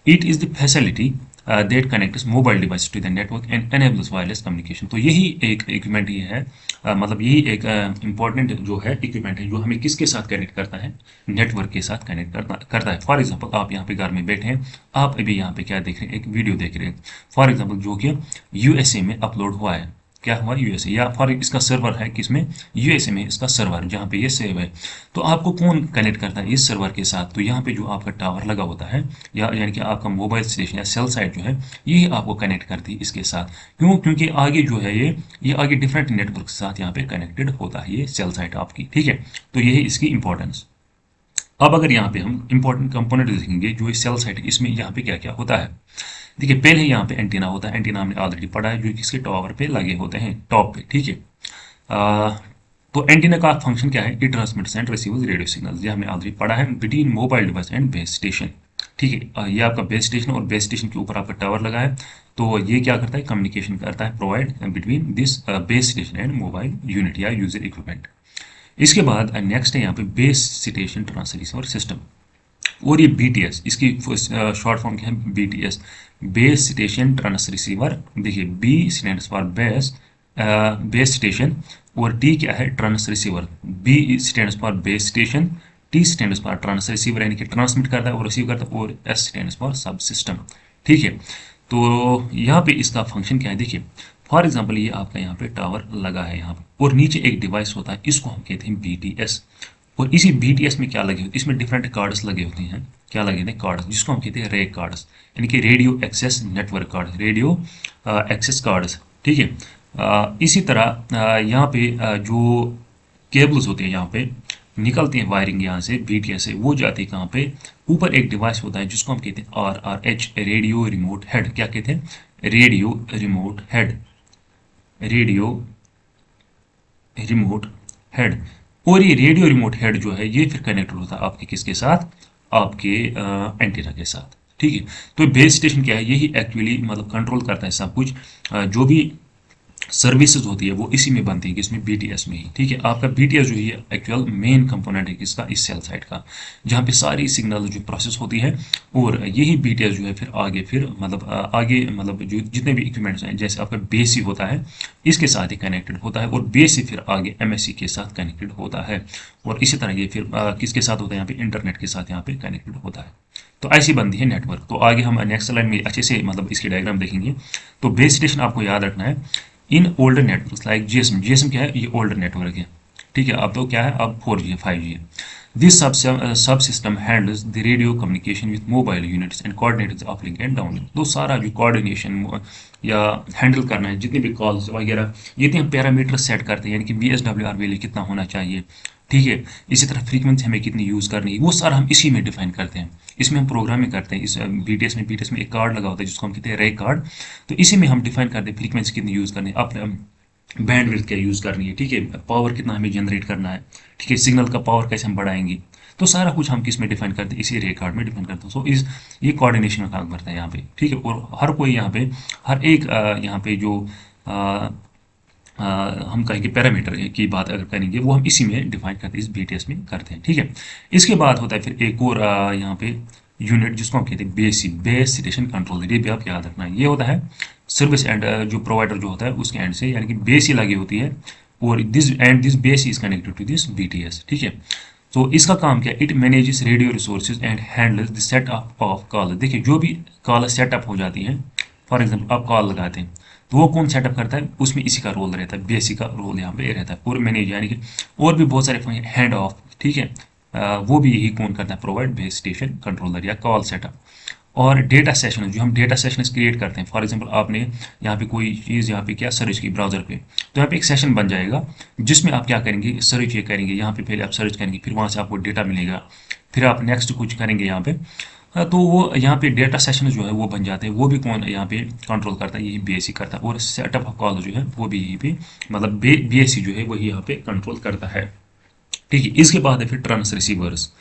It is the facility that connects mobile device to the network and enables wireless communication. तो यही एक इक्विपमेंट ये है, मतलब यही एक इंपॉर्टेंट जो है इक्विपमेंट है जो हमें किसके साथ कनेक्ट करता है? नेटवर्क के साथ कनेक्ट करता है। फॉर एग्जांपल आप यहाँ पे घर में बैठे हैं, आप अभी यहाँ पे क्या देख रहे हैं? एक वीडियो देख रहे हैं, फॉर एग्जांपल जो कि यूएसए में अपलोड हुआ है। क्या हुआ? यूएसए, या फॉर इसका सर्वर है किसमें? यूएसए में इसका सर्वर जहाँ पे ये सेव है। तो आपको कौन कनेक्ट करता है इस सर्वर के साथ? तो यहाँ पे जो आपका टावर लगा होता है, या यानी कि आपका मोबाइल स्टेशन या सेल साइट जो है, यही आपको कनेक्ट करती है इसके साथ। क्यों? क्योंकि आगे जो है ये आगे डिफरेंट नेटवर्क के साथ यहाँ पे कनेक्टेड होता है ये सेल साइट आपकी, ठीक है। तो यही इसकी इंपॉर्टेंस। अब अगर यहाँ पे हम इंपॉर्टेंट कंपोनेंट देखेंगे जो इस सेल साइट, इसमें यहाँ पे क्या क्या होता है। देखिए, पहले यहाँ पे एंटीना होता है। एंटीना हमने ऑलरेडी पढ़ा है, जो किसके टावर पे लगे होते हैं, टॉप पे, ठीक है। तो एंटीना का फंक्शन क्या है? It transmits and receives radio signals, ये हमने ऑलरेडी पढ़ा है, between mobile device and base station, ठीक है। ये आपका बेस स्टेशन, और बेस स्टेशन के ऊपर आपका टावर लगा है, तो ये क्या करता है? कम्युनिकेशन करता है, provide between this base station and mobile unit या यूजर इक्विपमेंट। इसके बाद नेक्स्ट है यहाँ पे बेस स्टेशन ट्रांसरिसीवर सिस्टम, और ये बीटीएस, इसकी शॉर्ट फॉर्म क्या है? BTS, base station trans receiver. देखिए, B stands for base station, और टी क्या है? Trans receiver. B stands for base station, T stands for trans receiver, यानी कि ट्रांसमिट करता है और रिसीव करता है, और एस स्टैंड्स फॉर सब सिस्टम, ठीक है। तो यहाँ पे इसका फंक्शन क्या है? देखिए, फॉर एग्जाम्पल ये आपका यहाँ पे टावर लगा है यहाँ पे, और नीचे एक डिवाइस होता है, इसको हम कहते हैं बीटीएस। और इसी बीटीएस में क्या लगे होते हैं? इसमें डिफरेंट कार्ड्स लगे होते हैं। क्या लगे होते हैं? कार्ड्स, जिसको हम कहते हैं रे कार्ड्स, यानी कि radio access network card, radio access cards, ठीक है। इसी तरह यहाँ पे जो केबल्स होते हैं यहाँ पे निकलती हैं, वायरिंग यहाँ से बीटीएस से, वो जाती है कहाँ पे? ऊपर एक डिवाइस होता है जिसको हम कहते हैं RRH, रेडियो रिमोट हेड। क्या कहते हैं? Radio remote head, radio remote head. और ये रेडियो रिमोट हेड जो है ये फिर कनेक्टेड होता है आपके किसके साथ? आपके एंटीना के साथ, ठीक है। तो बेस स्टेशन क्या है? यही एक्चुअली मतलब कंट्रोल करता है सब कुछ, जो भी सर्विसेज होती है वो इसी में बनती है, किसमें, बीटीएस में ही। ठीक है, आपका बीटीएस जो है एक्चुअल मेन कंपोनेंट है किसका, इस सेल साइड का, जहाँ पे सारी सिग्नल जो प्रोसेस होती है। और यही बीटीएस जो है फिर आगे फिर मतलब आगे मतलब जो जितने भी इक्विपमेंट्स हैं, जैसे आपका बीएससी होता है इसके साथ ही कनेक्टेड होता है, और बीएससी फिर आगे एमएससी के साथ कनेक्टेड होता है, और इसी तरह ये फिर किसके साथ होता है, यहाँ पे इंटरनेट के साथ यहाँ पे कनेक्टेड होता है। तो ऐसी बनती है नेटवर्क। तो आगे हम नेक्स्ट लाइन में अच्छे से मतलब इसकी डायग्राम देखेंगे। तो बेस स्टेशन आपको याद रखना है in older network like GSM. GSM क्या है, ये ओल्डर नेटवर्क है। ठीक है, अब तो क्या है, अब 4G है, 5G है। दिस सब system handles the radio communication with mobile units and coordinates uplink and downlink. तो सारा जो कोऑर्डिनेशन या हैंडल करना है, जितने भी कॉल्स वगैरह, जितने हम पैरामीटर सेट करते हैं, यानी कि बीएसडब्ल्यूआर वैल्यू कितना होना चाहिए, ठीक है, इसी तरह फ्रीक्वेंसी हमें कितनी यूज़ करनी है, वो सारा हम इसी में डिफाइन करते हैं। इसमें हम प्रोग्रामिंग करते हैं। इस बीटीएस में एक कार्ड लगा होता है जिसको हम कहते हैं रे कार्ड। तो इसी में हम डिफाइन करते हैं फ्रीक्वेंसी कितनी यूज़ करनी है, अपने बैंडविड्थ क्या यूज़ करनी है, ठीक है, पावर कितना हमें जनरेट करना है, ठीक है, सिग्नल का पावर कैसे हम बढ़ाएंगे। तो सारा कुछ हम किस में डिफाइन करते हैं, इसी रे कार्ड में डिफाइन करते हैं। सो इस ये कोऑर्डिनेशन का काम करता है यहाँ पे, ठीक है। और हर कोई यहाँ पे हर एक यहाँ पे जो हम कहेंगे पैरामीटर की बात अगर करेंगे, वो हम इसी में डिफाइन करते हैं, इस बीटीएस में करते हैं, ठीक है। इसके बाद होता है फिर एक और यहाँ पे यूनिट जिसको हम कहते हैं बेसी, बेस स्टेशन कंट्रोलर। ये भी आप याद रखना है, ये होता है सर्विस एंड जो प्रोवाइडर जो होता है उसके एंड से, यानी कि बेस ही लगी होती है, और this base is connected to this BTS, ठीक है। तो इसका काम क्या है, it manages radio resources and handles the setup of call. देखिए जो भी कॉल सेटअप हो जाती है, फॉर एग्जाम्पल आप कॉल लगाते हैं, तो वो कौन सेटअप करता है, उसमें इसी का रोल रहता है, बेसिक का रोल यहाँ पे रहता है, और मैनेज यानी कि और भी बहुत सारे हैंड ऑफ, ठीक है, वो भी यही कौन करता है, प्रोवाइड बेस स्टेशन कंट्रोलर या कॉल सेटअप। और डेटा सेशन, जो हम डेटा सेशन क्रिएट करते हैं, फॉर एग्जांपल आपने यहाँ पे कोई चीज़ यहाँ पे क्या सर्च की ब्राउजर पे, तो यहाँ पे एक सेशन बन जाएगा जिसमें आप क्या करेंगे, सर्च ये करेंगे, यहाँ पे पहले आप सर्च करेंगे, फिर वहाँ से आपको डेटा मिलेगा, फिर आप नेक्स्ट कुछ करेंगे यहाँ पे। तो वो यहाँ पे डेटा सेशन जो है वो बन जाते हैं, वो भी कौन यहाँ पे कंट्रोल करता है, यही बीएससी करता है। और सेटअप ऑफ कॉल जो है वो भी यही पे मतलब बीएससी जो है वही यहाँ पे कंट्रोल करता है, ठीक है। इसके बाद है फिर trans receivers,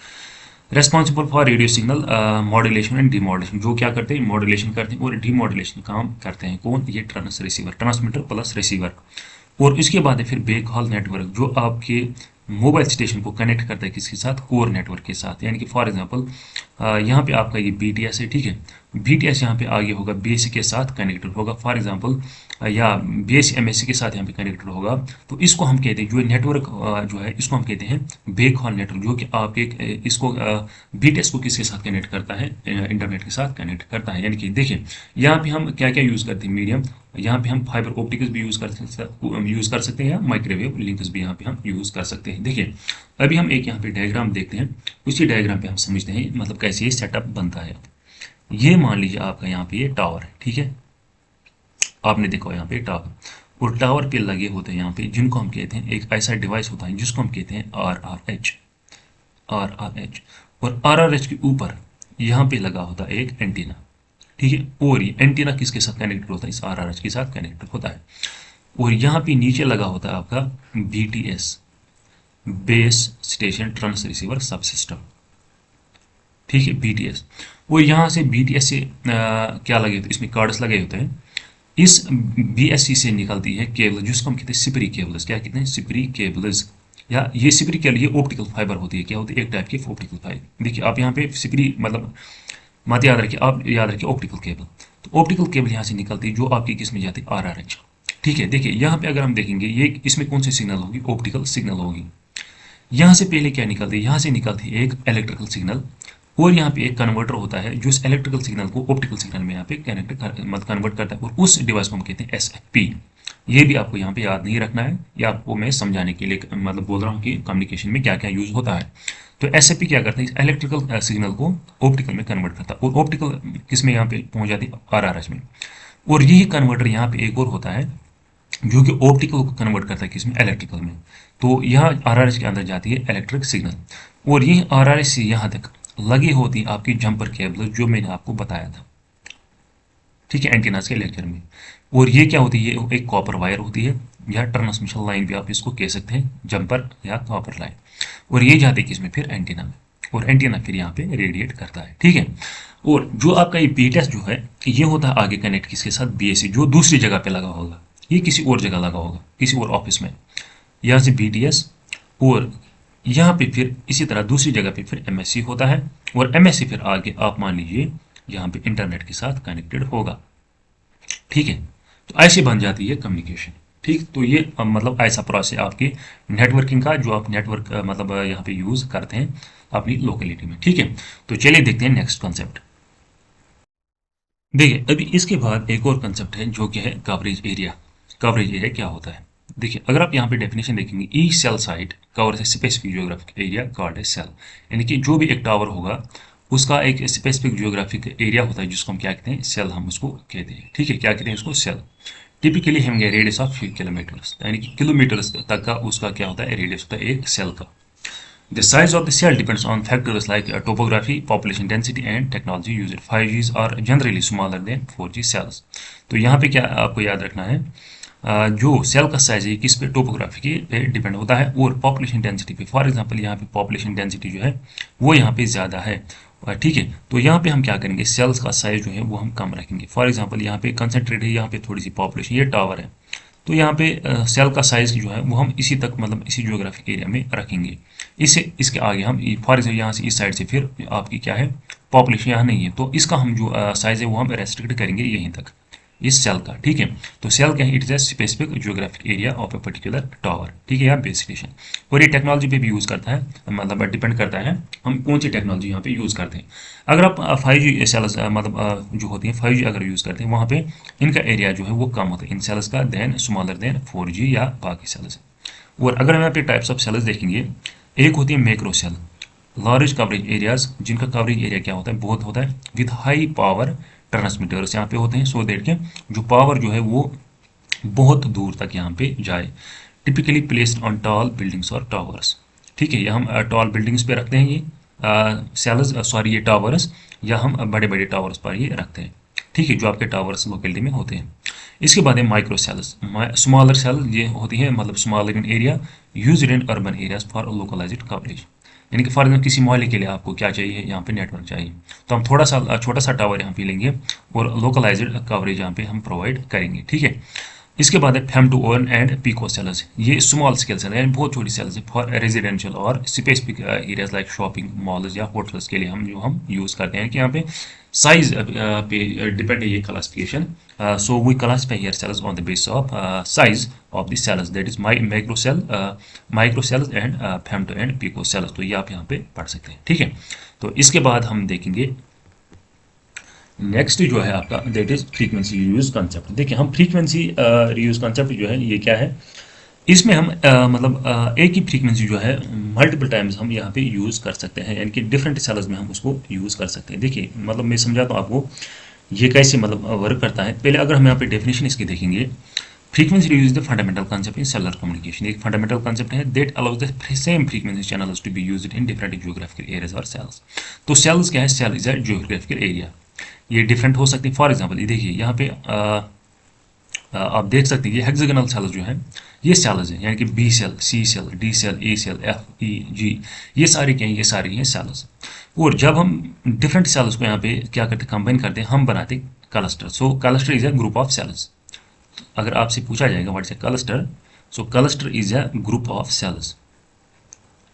responsible for radio signal modulation and demodulation. जो क्या करते हैं, मॉड्यूलेशन करते हैं और डीमॉड्यूलेशन काम करते हैं, कौन, ये trans receiver, transmitter plus receiver. और इसके बाद है फिर बैक हॉल नेटवर्क, जो आपके मोबाइल स्टेशन को कनेक्ट करता है किसके साथ, कोर नेटवर्क के साथ। यानी कि फॉर एग्जांपल यहाँ पे आपका ये बीटीएस है, ठीक है, बीटीएस यहाँ पे आगे होगा बीएससी के साथ कनेक्टेड होगा, फॉर एग्जांपल या बीएससी एमएससी के साथ यहाँ पे कनेक्टेड होगा। तो इसको हम कहते हैं, जो नेटवर्क जो है इसको हम कहते हैं बैक हॉल नेटवर्क, जो कि आपके इसको बीटीएस को किसके साथ कनेक्ट करता है, इंटरनेट के साथ कनेक्ट करता है। यानी कि देखिए यहाँ पे हम क्या क्या यूज़ करते हैं, मीडियम, यहाँ पे हम फाइबर ऑप्टिक्स भी यूज़ कर सकते हैं, या माइक्रोवेव लिंक्स भी यहाँ पे हम यूज़ कर सकते हैं। देखिए अभी हम एक यहाँ पे डायग्राम देखते हैं, उसी डायग्राम पे हम समझते हैं मतलब कैसे ये सेटअप बनता है। ये मान लीजिए आपका यहाँ पे ये टावर है, ठीक है, आपने देखो यहाँ पे टावर, और टावर पे लगे होते हैं यहाँ पे जिनको हम कहते हैं, एक ऐसा डिवाइस होता है जिसको हम कहते हैं RRH, RRH। और RRH के ऊपर यहाँ पे लगा होता है एक एंटीना, ठीक है, और ये एंटीना किसके साथ कनेक्टेड होता है, इस RRH के साथ कनेक्टेड होता है। और यहाँ पे नीचे लगा होता है आपका BTS, base station trans receiver sub system, ठीक है, BTS। और यहाँ से BTS से क्या लगे होते हैं, इसमें कार्ड्स लगे होते हैं, इस BSC से निकलती है केबल जिसको हम कहते हैं सिपरी केबल्स, क्या कहते हैं, सिपरी केबल्स, या ये सिपरी केबल ये ऑप्टिकल फाइबर होती है, क्या होती है, एक टाइप की ऑप्टिकल फाइबर। देखिए आप यहाँ पे सिपरी मतलब मत याद रखिए, आप याद रखिए ऑप्टिकल केबल। तो ऑप्टिकल केबल यहाँ से निकलती है जो आपकी किस में जाती है, RRH, ठीक है। देखिए यहाँ पे अगर हम देखेंगे ये इसमें कौन सी सिग्नल होगी, ऑप्टिकल सिग्नल होगी। यहाँ से पहले क्या निकलती है, यहाँ से निकलती है एक इलेक्ट्रिकल सिग्नल, और यहाँ पे एक कन्वर्टर होता है जो इस इलेक्ट्रिकल सिग्नल को ऑप्टिकल सिग्नल में यहाँ पे कन्वर्ट करता है, और उस डिवाइस को हम कहते हैं SFP। ये भी आपको यहाँ पे याद नहीं रखना है, या आपको मैं समझाने के लिए मतलब बोल रहा हूँ कि कम्युनिकेशन में क्या क्या यूज होता है। तो SFP क्या करता है, इस इलेक्ट्रिकल सिग्नल को ऑप्टिकल में कन्वर्ट करता है, और ऑप्टिकल किस में यहाँ पे पहुंच जाती है, RRH में। और यही कन्वर्टर यहाँ पे एक और होता है जो कि ऑप्टिकल को कन्वर्ट करता है किसमें, इलेक्ट्रिकल में। तो यहाँ RRH के अंदर जाती है इलेक्ट्रिक सिग्नल, और यही RRH से यहाँ तक लगी होती है आपकी जंपर केबल जो मैंने आपको बताया था, ठीक है, एंटीनास के लेक्चर में। और ये क्या होती है, ये एक कॉपर वायर होती है, या ट्रांसमिशन लाइन भी आप इसको कह सकते हैं, जंपर या कॉपर लाइन। और ये जाती है किसमें, फिर एंटीना में, और एंटीना फिर यहाँ पे रेडिएट करता है, ठीक है। और जो आपका ये बीटीएस जो है ये होता है आगे कनेक्ट किसके साथ, BSC, जो दूसरी जगह पे लगा होगा, ये किसी और जगह लगा होगा, किसी और ऑफिस में। यहाँ से BTS, और यहाँ पे फिर इसी तरह दूसरी जगह पे फिर MSC होता है, और MSC फिर आगे आप मान लीजिए यहाँ पे इंटरनेट के साथ कनेक्टेड होगा। ठीक है, तो ऐसे बन जाती है कम्युनिकेशन। ठीक, तो ये मतलब ऐसा प्रोसेस आपकी नेटवर्किंग का, जो आप नेटवर्क मतलब यहाँ पे यूज़ करते हैं अपनी लोकेलिटी में। ठीक है, तो चलिए देखते हैं नेक्स्ट कॉन्सेप्ट। देखिए, अभी इसके बाद एक और कंसेप्ट है जो कि है कवरेज एरिया। कवरेज एरिया क्या होता है? देखिए, अगर आप यहाँ पे डेफिनेशन देखेंगे, a cell site cover a specific geographic area called a cell. यानी कि जो भी एक टावर होगा उसका एक स्पेसिफिक जियोग्राफिक एरिया होता है जिसको हम क्या कहते हैं, सेल हम उसको कहते हैं। ठीक है, क्या कहते हैं उसको, सेल। टिपिकली हम रेडियस ऑफ फ्यू किलोमीटर्स, यानी कि किलोमीटर्स तक का उसका क्या होता है, रेडियस होता है एक सेल का। The size of the cell depends on factors like topography, population density, and technology used. 5Gs are generally smaller than 4G cells. तो यहाँ पे क्या आपको याद रखना है, जो सेल का साइज है किस पे, टोपोग्राफी की पे डिपेंड होता है और पॉपुलेशन डेंसिटी पे। फॉर एग्जांपल यहाँ पे पॉपुलेशन डेंसिटी जो है वो यहाँ पे ज़्यादा है। ठीक है, तो यहाँ पे हम क्या करेंगे, सेल्स का साइज जो है वो हम कम रखेंगे। फॉर एग्जांपल यहाँ पे कंसनट्रेट है, यहाँ पे थोड़ी सी पॉपुलेशन, ये टावर है, तो यहाँ पे सेल का साइज जो है वो हम इसी तक मतलब इसी जियोग्राफिक एरिया में रखेंगे। इससे इसके आगे हम फॉर एग्जाम्पल यहाँ से इस साइड से फिर आपकी क्या है, पॉपुलेशन यहाँ नहीं है, तो इसका हम जो साइज है वो हम रेस्ट्रिक्ट करेंगे यहीं तक, इस सेल का। ठीक है, तो सेल क्या है, it is a specific geographic area of a particular tower. ठीक है, या बेस स्टेशन। और ये टेक्नोलॉजी पे भी यूज़ करता है, मतलब डिपेंड करता है हम कौन सी टेक्नोलॉजी यहाँ पे यूज़ करते हैं। अगर आप 5G सेल्स मतलब जो होती हैं 5G अगर यूज़ करते हैं, वहाँ पे इनका एरिया जो है वो कम होता है इन सेल्स का, देन स्मॉलर देन 4G या बाकी सेल्स। और अगर हम यहाँ पे टाइप्स ऑफ सेल्स देखेंगे, एक होती है macro cell, large coverage areas, जिनका कवरेज एरिया क्या होता है, बहुत होता है, विद हाई पावर ट्रांसमीटर्स यहाँ पे होते हैं, सो दैट के जो पावर जो है वो बहुत दूर तक यहाँ पे जाए। Typically placed on tall buildings और टावर्स। ठीक है, ये हम टॉल बिल्डिंग्स पे रखते हैं, ये सेल्स सॉरी ये टावर्स, या हम बड़े बड़े टावर्स पर ये रखते हैं। ठीक है, जो आपके टावर्स लोकेलिटी में होते हैं। इसके बाद है माइक्रो सेल्स, स्मॉलर सेल, ये होती है मतलब smaller in area, use in urban areas for localized coverage. यानी कि फॉर एग्जाम्पल किसी मोहल्ले के लिए आपको क्या चाहिए, यहाँ पे नेटवर्क चाहिए, तो हम थोड़ा सा छोटा सा टावर यहाँ पे लेंगे और लोकलाइज्ड कवरेज यहाँ पे हम प्रोवाइड करेंगे। ठीक है, इसके बाद है फेम टू अर्न एंड पीको सेल्स, ये स्मॉल स्केल सेल यानी बहुत छोटी सेल्स है फॉर रेजिडेंशियल और specific areas like shopping malls या होटल्स के लिए हम यूज़ करते हैं। कि यहाँ पे साइज पे डिपेंड है ये classification. So we classify here cells on the basis of size of the cells, that is micro cells and femto and pico cells. तो ये आप यहाँ पे पढ़ सकते हैं। ठीक है, तो इसके बाद हम देखेंगे नेक्स्ट जो है आपका, that is frequency reuse concept. देखिए, हम फ्रीक्वेंसी रीयूज कंसेप्ट जो है ये क्या है, इसमें हम मतलब एक ही फ्रीक्वेंसी जो है मल्टीपल टाइम्स हम यहाँ पे यूज़ कर सकते हैं, यानी कि डिफरेंट सेल्स में हम उसको यूज़ कर सकते हैं। देखिए, मतलब मैं समझाता हूँ आपको ये कैसे मतलब वर्क करता है। पहले अगर हम यहाँ पे डेफिनेशन इसकी देखेंगे, frequency reuse the fundamental concept in cellular communication. एक फंडामेंटल कंसेप्ट है that allows the same frequency channels to be used in different geographical areas और सेल्स। तो सेल्स क्या है, cell is a geographical area, ये different हो सकती है। फॉर एग्जांपल ये देखिए, यहाँ पे आप देख सकते हैं ये हेक्सागोनल सेल्स जो है ये सेल्स हैं, यानी कि बी सेल, सी सेल, डी सेल, ए सेल, एफ, ई, जी, ये सारे क्या हैं, ये सारे हैं सेल्स। और जब हम डिफरेंट सेल्स को यहाँ पे क्या करते हैं, कंबाइन करते हैं, हम बनाते हैं cluster. So cluster is a group of cells. अगर आपसे पूछा जाएगा what is a cluster, so cluster is a group of cells,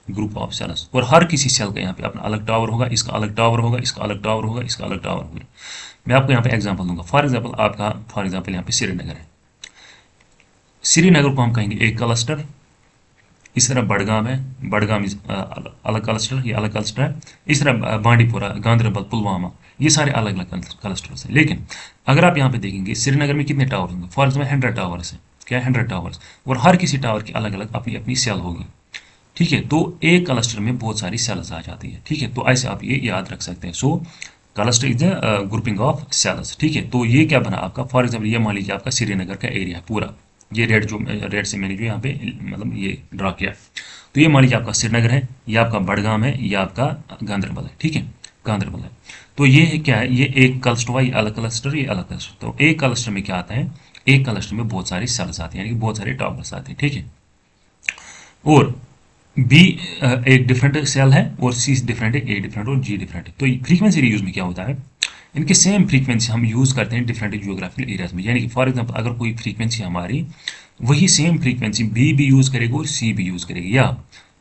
group of cells. और हर किसी सेल का यहाँ पे अपना अलग टावर होगा, इसका अलग टावर होगा, इसका अलग टावर होगा, इसका अलग टावर होगा। मैं आपको यहाँ पे एग्जांपल दूंगा। फॉर एग्जांपल आपका, फॉर एग्जांपल यहाँ पे श्रीनगर है, श्रीनगर को हम कहेंगे एक क्लस्टर। इस तरह बड़गाम है, बड़गाम इस अलग क्लस्टर, ये अलग क्लस्टर है। इस तरह बांडीपुरा, गांधरबल, पुलवामा, ये सारे अलग अलग क्लस्टर्स हैं। लेकिन अगर आप यहाँ पे देखेंगे श्रीनगर में कितने टावर होंगे, फॉर एग्जाम्पल 100 टावर्स हैं, क्या 100 टावर्स, और हर किसी टावर की अलग अलग अपनी अपनी सेल होगी। ठीक है, तो एक क्लस्टर में बहुत सारी सेल्स आ जाती है। ठीक है, तो ऐसे आप ये याद रख सकते हैं। So cluster is the grouping of cells. ठीक है, तो ये क्या बना आपका, फॉर एग्जाम्पल ये मान लीजिए आपका श्रीनगर का एरिया है पूरा, ये रेड से मैंने जो यहाँ पे मतलब ये ड्रा किया, तो ये मान लीजिए आपका श्रीनगर है, ये आपका बड़गाम है, ये आपका गांधरबल है। ठीक है, गांधरबल है, तो ये है क्या है, ये एक क्लस्टर हुआ, ये अलग क्लस्टर, ये अलग क्लस्टर। तो एक क्लस्टर में क्या आता है, एक क्लस्टर में बहुत सारी सेल्स आती हैं, यानी कि बहुत सारे टावर्स आते हैं। ठीक है, और बी एक डिफरेंट सेल है, और सी डिफरेंट है, ए डिफरेंट और जी डिफरेंट है। तो फ्रीक्वेंसी रीयूज में क्या होता है, इनके सेम फ्रीक्वेंसी हम यूज़ करते हैं डिफरेंट जियोग्राफिकल एरियाज में। यानी कि फॉर एग्जांपल अगर कोई फ्रीक्वेंसी हमारी वही सेम फ्रीक्वेंसी बी भी यूज़ करेगा और सी भी यूज़ करेगा, या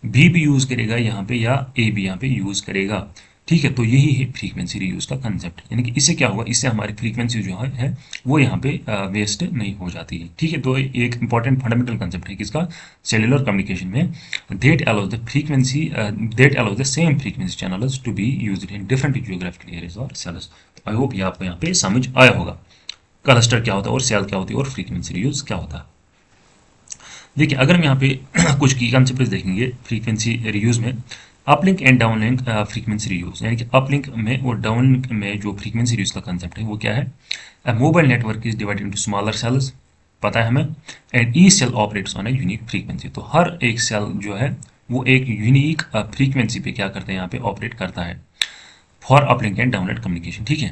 बी भी यूज़ करेगा यहाँ पे या ए भी यहाँ पे यूज़ करेगा, ठीक है। तो यही है फ्रीक्वेंसी रीयूज का कंसेप्ट। यानी कि इससे क्या होगा, इससे हमारी फ्रीक्वेंसी जो है वो यहाँ पे वेस्ट नहीं हो जाती है, ठीक है। तो एक इंपॉर्टेंट फंडामेंटल कंसेप्ट है किसका, सेल्युलर कम्युनिकेशन में, that allows the frequency that allows the same frequency channels to be used in different geographical areas और सेल्स। आई होप ये आपको यहाँ पे समझ आया होगा क्लस्टर क्या होता है और सेल क्या होती है और फ्रीक्वेंसी रीयूज क्या होता है। देखिए अगर हम यहाँ पे कुछ की कंसेप्ट देखेंगे फ्रीक्वेंसी रीयूज में, uplink and downlink frequency reuse, यानी कि अपलिंक में और डाउनलिंक में जो फ्रीक्वेंसी रीयूज का कंसेप्ट है वो क्या है, mobile network is divided into smaller cells, पता है हमें, and each cell operates on a unique frequency. तो हर एक सेल जो है वो एक यूनिक फ्रीक्वेंसी पे क्या करता है, यहाँ पे ऑपरेट करता है for uplink and downlink communication, ठीक है।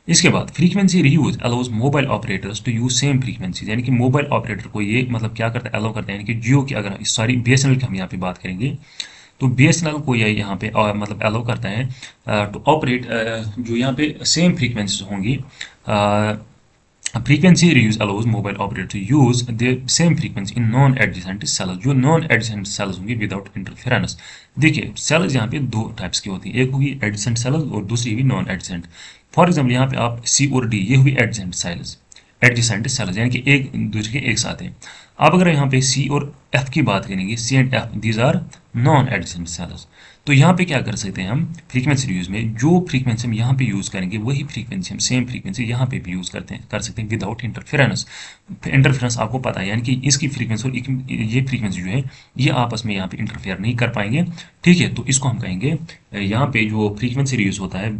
इसके बाद frequency reuse allows mobile operators to use same frequency, यानी कि मोबाइल ऑपरेटर को ये मतलब क्या करता है, अलाउ करता है, यानी कि जियो की अगर सॉरी बीएसएनएल की हम यहाँ पे बात करेंगे तो बीएसएनएल को यह यहाँ पे मतलब अलाउ करता है टू ऑपरेट जो यहाँ पे सेम फ्रीक्वेंसीज होंगी। Frequency reuse allows mobile operator to use the same frequency in non adjacent cells, जो नॉन एडजेसेंट सेल्स होंगे विदाउट इंटरफेरेंस। देखिए सेल्स यहाँ पे दो टाइप्स की होती है, एक होगी एडजेसेंट सेल्स और दूसरी हुई नॉन एडजेसेंट। फॉर एग्जाम्पल यहाँ पे आप सी और डी ये हुई एडजेसेंट सेल्स, एडजेसेंट सेल्स यानी कि एक दूसरे के एक साथ है। अब अगर यहाँ पे सी और एफ की बात करेंगे, C and F these are non adjacent cells. तो यहाँ पे क्या कर सकते हैं हम फ्रीक्वेंसी यूज में, जो फ्रीक्वेंसी हम यहाँ पे यूज करेंगे वही फ्रीक्वेंसी हम सेम फ्रीक्वेंसी यहाँ पे भी यूज कर सकते हैं विदाउट इंटरफेरेंस। इंटरफेरेंस आपको पता है, यानी कि इसकी फ्रीक्वेंसी और ये फ्रीक्वेंसी जो है ये आपस में यहाँ पे इंटरफेयर नहीं कर पाएंगे, ठीक है। तो इसको हम कहेंगे यहाँ पे जो फ्रीक्वेंसी यूज होता है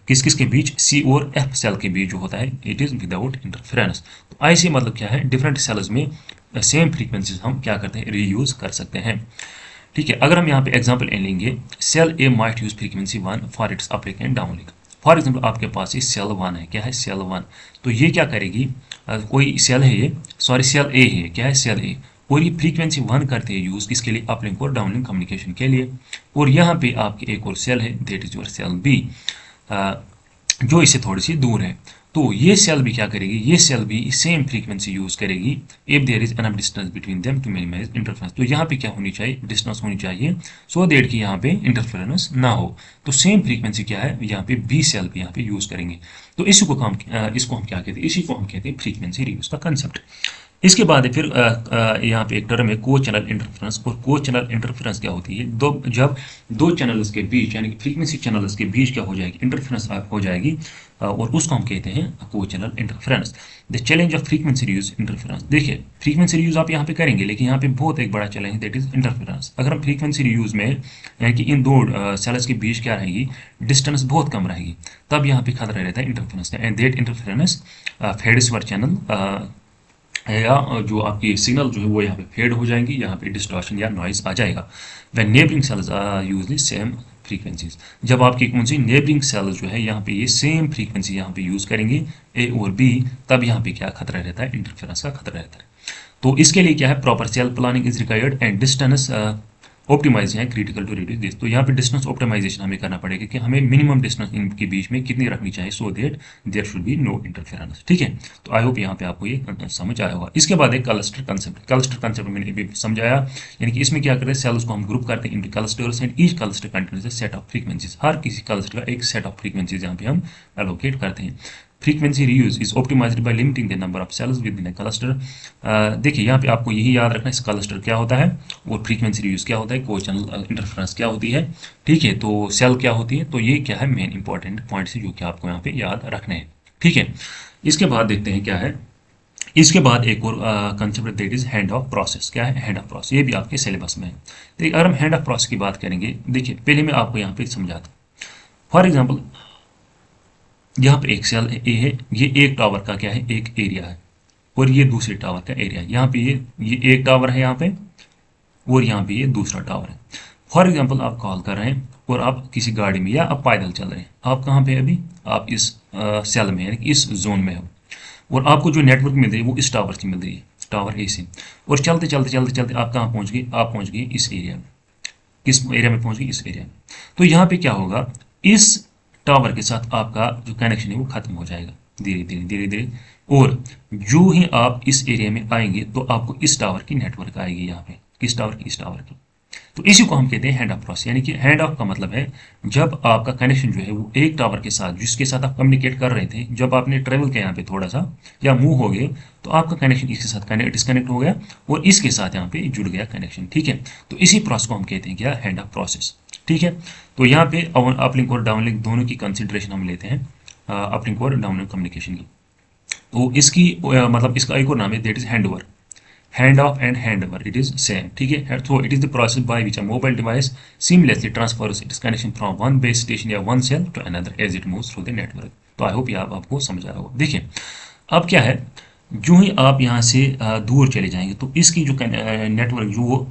किस किस के बीच, सी और एफ सेल के बीच जो होता है इट इज विदाउट इंटरफेरेंस। तो ऐसे मतलब क्या है, डिफरेंट सेल्स में सेम फ्रीक्वेंसीज हम क्या करते हैं, रीयूज कर सकते हैं, ठीक है। अगर हम यहाँ पे एग्जांपल लेंगे, cell a might use frequency 1 for its uplink and downlink. For example आपके पास ये सेल 1 है, क्या है सेल 1, तो ये क्या करेगी, कोई सेल है ये, सॉरी सेल ए है, क्या है सेल ए, और ये फ्रीक्वेंसी 1 करते हैं यूज किसके लिए, अपलिंक और डाउनलिंक कम्युनिकेशन के लिए। और यहाँ पे आपके एक और सेल है that is your cell B जो इससे थोड़ी सी दूर है। तो ये सेल भी क्या करेगी, ये सेल भी सेम फ्रीक्वेंसी यूज करेगी if there is enough distance between them to minimize interference. तो यहाँ पे क्या होनी चाहिए, डिस्टेंस होनी चाहिए सो दैट कि यहाँ पे इंटरफेरेंस ना हो। तो सेम फ्रीक्वेंसी क्या है, यहाँ पे बी सेल भी यहाँ पे यूज करेंगे। तो इसको हम क्या कहते हैं, इसी को हम कहते हैं फ्रीक्वेंसी रीयूज का कंसेप्ट। इसके बाद फिर यहाँ पे एक टर्म है को चैनल इंटरफेरेंस। और को चैनल इंटरफेरेंस क्या होती है, जब दो चैनल्स के बीच यानी कि फ्रीक्वेंसी चैनल्स के बीच क्या हो जाएगी, इंटरफेरेंस हो जाएगी, और उसको हम कहते हैं को channel interference. The challenge of frequency reuse interference, देखिए फ्रीक्वेंसी रीयूज आप यहाँ पे करेंगे लेकिन यहाँ पे बहुत एक बड़ा चैलेंज दैट इज इंटरफेरेंस। अगर हम फ्रीक्वेंसी रीयूज में यानी कि इन दो सेल्स के बीच क्या रहेगी, डिस्टेंस बहुत कम रहेगी, तब यहाँ पे खतरा रहता है इंटरफेरेंस का, and that interference fades were channel या जो आपकी सिग्नल जो है वो यहाँ पे फेड हो जाएंगी, यहाँ पे डिस्टॉर्शन या नॉइज आ जाएगा। When neighbouring cells use the same frequencies, जब आपकी कौन सी नेबरिंग सेल्स जो है यहाँ पे ये सेम फ्रीक्वेंसी यहाँ पे यूज करेंगे ए और बी, तब यहाँ पे क्या खतरा रहता है, इंटरफेरेंस का खतरा रहता है। तो इसके लिए क्या है, proper cell planning is required and distance optimize है क्रिटिकल टू रिड्यूस दिस। तो यहाँ पे डिस्टेंस ऑप्टिमाइजेशन हमें करना पड़ेगा कि हमें मिनिमम डिस्टेंस इनके बीच में कितनी रखनी चाहिए so that there should be no interference, ठीक है। तो आई होप यहाँ पे आपको ये समझ आया होगा। इसके बाद एक क्लस्टर कंसेप्ट, क्लस्टर कंसेप्ट मैंने भी समझाया, यानी कि इसमें क्या करते हैं, सेल्स को हम ग्रुप करते हैं into clusters and each cluster contains a set of frequencies. हर किसी क्लस्टर का एक सेट ऑफ फ्रीक्वेंसीज यहाँ पे हम एलोकेट करते हैं। Frequency reuse is optimized by limiting the number of cells within a cluster. देखिए यहाँ पे आपको यही याद रखना है, इस क्लस्टर क्या होता है और फ्रीक्वेंसी रीयूज क्या होता है, को चैनल इंटरफेरेंस क्या होती है, ठीक है। तो सेल क्या होती है, तो ये क्या है मेन इंपॉर्टेंट पॉइंट्स है जो कि आपको यहाँ पे याद रखने हैं, ठीक है। इसके बाद देखते हैं क्या है, इसके बाद एक और concept that is hand of process. क्या है हैंड ऑफ प्रोसेस, ये भी आपके सिलेबस में है। देखिए अगर हम हैंड ऑफ प्रोसेस की बात करेंगे, देखिए पहले मैं आपको यहाँ पे समझाता हूँ। फॉर एग्जाम्पल यहाँ पे एक सेल ए है, ये एक टावर का क्या है, एक एरिया है, और ये दूसरे टावर का एरिया है। यहाँ पे ये एक टावर है यहाँ पे, और यहाँ पे ये दूसरा टावर है। फॉर एग्जाम्पल आप कॉल कर रहे हैं और आप किसी गाड़ी में या आप पैदल चल रहे हैं, आप कहाँ पे अभी, आप इस सेल में यानी कि इस जोन में हो, और आपको जो नेटवर्क मिल रही है वो इस टावर से मिल रही है, टावर ए से, और चलते चलते चलते चलते आप कहाँ पहुँच गए, आप पहुँच गए इस एरिया में, किस एरिया में पहुँच गए, इस एरिया में। तो यहाँ पे क्या होगा, इस टावर के साथ आपका जो कनेक्शन है वो खत्म हो जाएगा धीरे धीरे धीरे धीरे। और जो ही आप इस एरिया में आएंगे तो आपको इस टावर की नेटवर्क आएगी यहाँ पे, किस टावर की, इस टावर की। तो इसी को हम कहते हैं हैंड ऑफ प्रोसेस। यानी कि हैंड ऑफ का मतलब है जब आपका कनेक्शन जो है वो एक टावर के साथ जिसके साथ आप कम्युनिकेट कर रहे थे, जब आपने ट्रेवल किया यहाँ पे थोड़ा सा या मूव हो गए, तो आपका कनेक्शन इसके साथ डिस्कनेक्ट हो गया और इसके साथ यहाँ पे जुड़ गया कनेक्शन। ठीक है, तो इसी प्रोसेस को हम कहते हैं क्या, हैंड ऑफ प्रोसेस। ठीक है, तो यहाँ पे अपलिंक और डाउनलिंक दोनों की कंसिडरेशन हम लेते हैं, अपलिंक और डाउनलिंक कम्युनिकेशन की। तो इसकी मतलब इसका एक और नाम है, that is hand over. Hand off and hand over it is same. ठीक है, तो it is the process by which a mobile device seamlessly transfers its connection from one base station या one cell to another as it moves through the network. तो I hope ये आपको समझ आ रहा होगा। देखिए अब क्या है, जो ही आप यहाँ से दूर चले जाएंगे तो इसकी जो नेटवर्क जो वो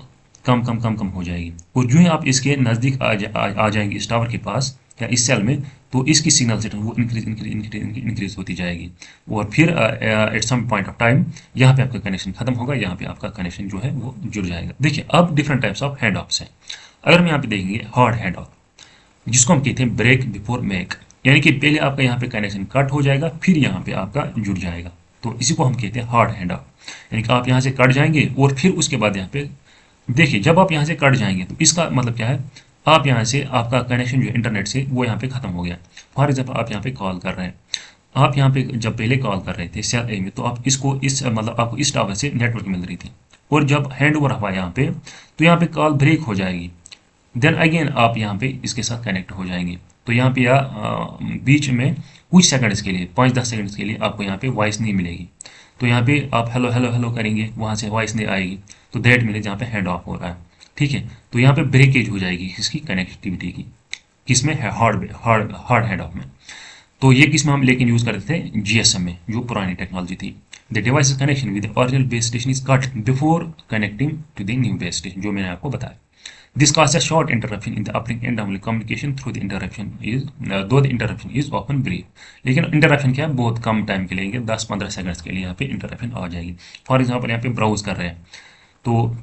कम कम कम कम हो जाएगी, और जो ही आप इसके नज़दीक आ जाएंगे इस टावर के पास या इस सेल में, तो इसकी सिग्नल सेट वो इंक्रीज होती जाएगी। और फिर at some point of time यहाँ पे आपका कनेक्शन खत्म होगा, यहाँ पे आपका कनेक्शन जो है वो जुड़ जाएगा। देखिए अब different types of hand offs हैं। अगर हम यहाँ पे देखेंगे हार्ड हैंड ऑफ, जिसको हम कहते हैं ब्रेक बिफोर मेक, यानी कि पहले आपका यहाँ पे कनेक्शन कट हो जाएगा फिर यहाँ पे आपका जुड़ जाएगा, तो इसी को हम कहते हैं हार्ड हैंड ऑफ। यानी कि आप यहाँ से कट जाएंगे और फिर उसके बाद यहाँ पे देखिए, जब आप यहाँ से कट जाएंगे तो इसका मतलब क्या है, आप यहाँ से आपका कनेक्शन जो है इंटरनेट से वो यहाँ पे खत्म हो गया। फॉर एग्जाम्पल आप यहाँ पे कॉल कर रहे हैं, आप यहाँ पे जब पहले कॉल कर रहे थे सेल ए में, तो आप इसको इस मतलब आपको इस टावर से नेटवर्क मिल रही थी, और जब हैंड ओवर हुआ यहाँ पे तो यहाँ पे कॉल ब्रेक हो जाएगी, देन अगेन आप यहाँ पे इसके साथ कनेक्ट हो जाएंगे। तो यहाँ पे या बीच में कुछ सेकंड्स के लिए 5-10 सेकंड्स के लिए आपको यहाँ पे वॉइस नहीं मिलेगी, तो यहाँ पे आप हेलो हेलो हेलो करेंगे, वहाँ से वॉइस नहीं आएगी, तो दैट मीन्स जहाँ पे हैंड ऑफ हो रहा है। ठीक है, तो यहाँ पे ब्रेकेज हो जाएगी इसकी कनेक्टिविटी की, किसमें है, hard hard hard hand of में। तो ये किस में हम लेकिन यूज़ करते थे, जीएसएम में, जो पुरानी टेक्नोलॉजी थी। The device connection with original base station is cut before connecting to the new base station, जो मैंने आपको बताया। This causes a short interruption in the uplink and downlink communication through the interruption is though the interruption is often brief। लेकिन interruption क्या है, बहुत कम time के लिए, 10-15 सेकंड्स के लिए यहाँ पे इंटरप्शन आ जाएगी। फॉर एग्जांपल यहाँ पे ब्राउज कर रहे हैं, तो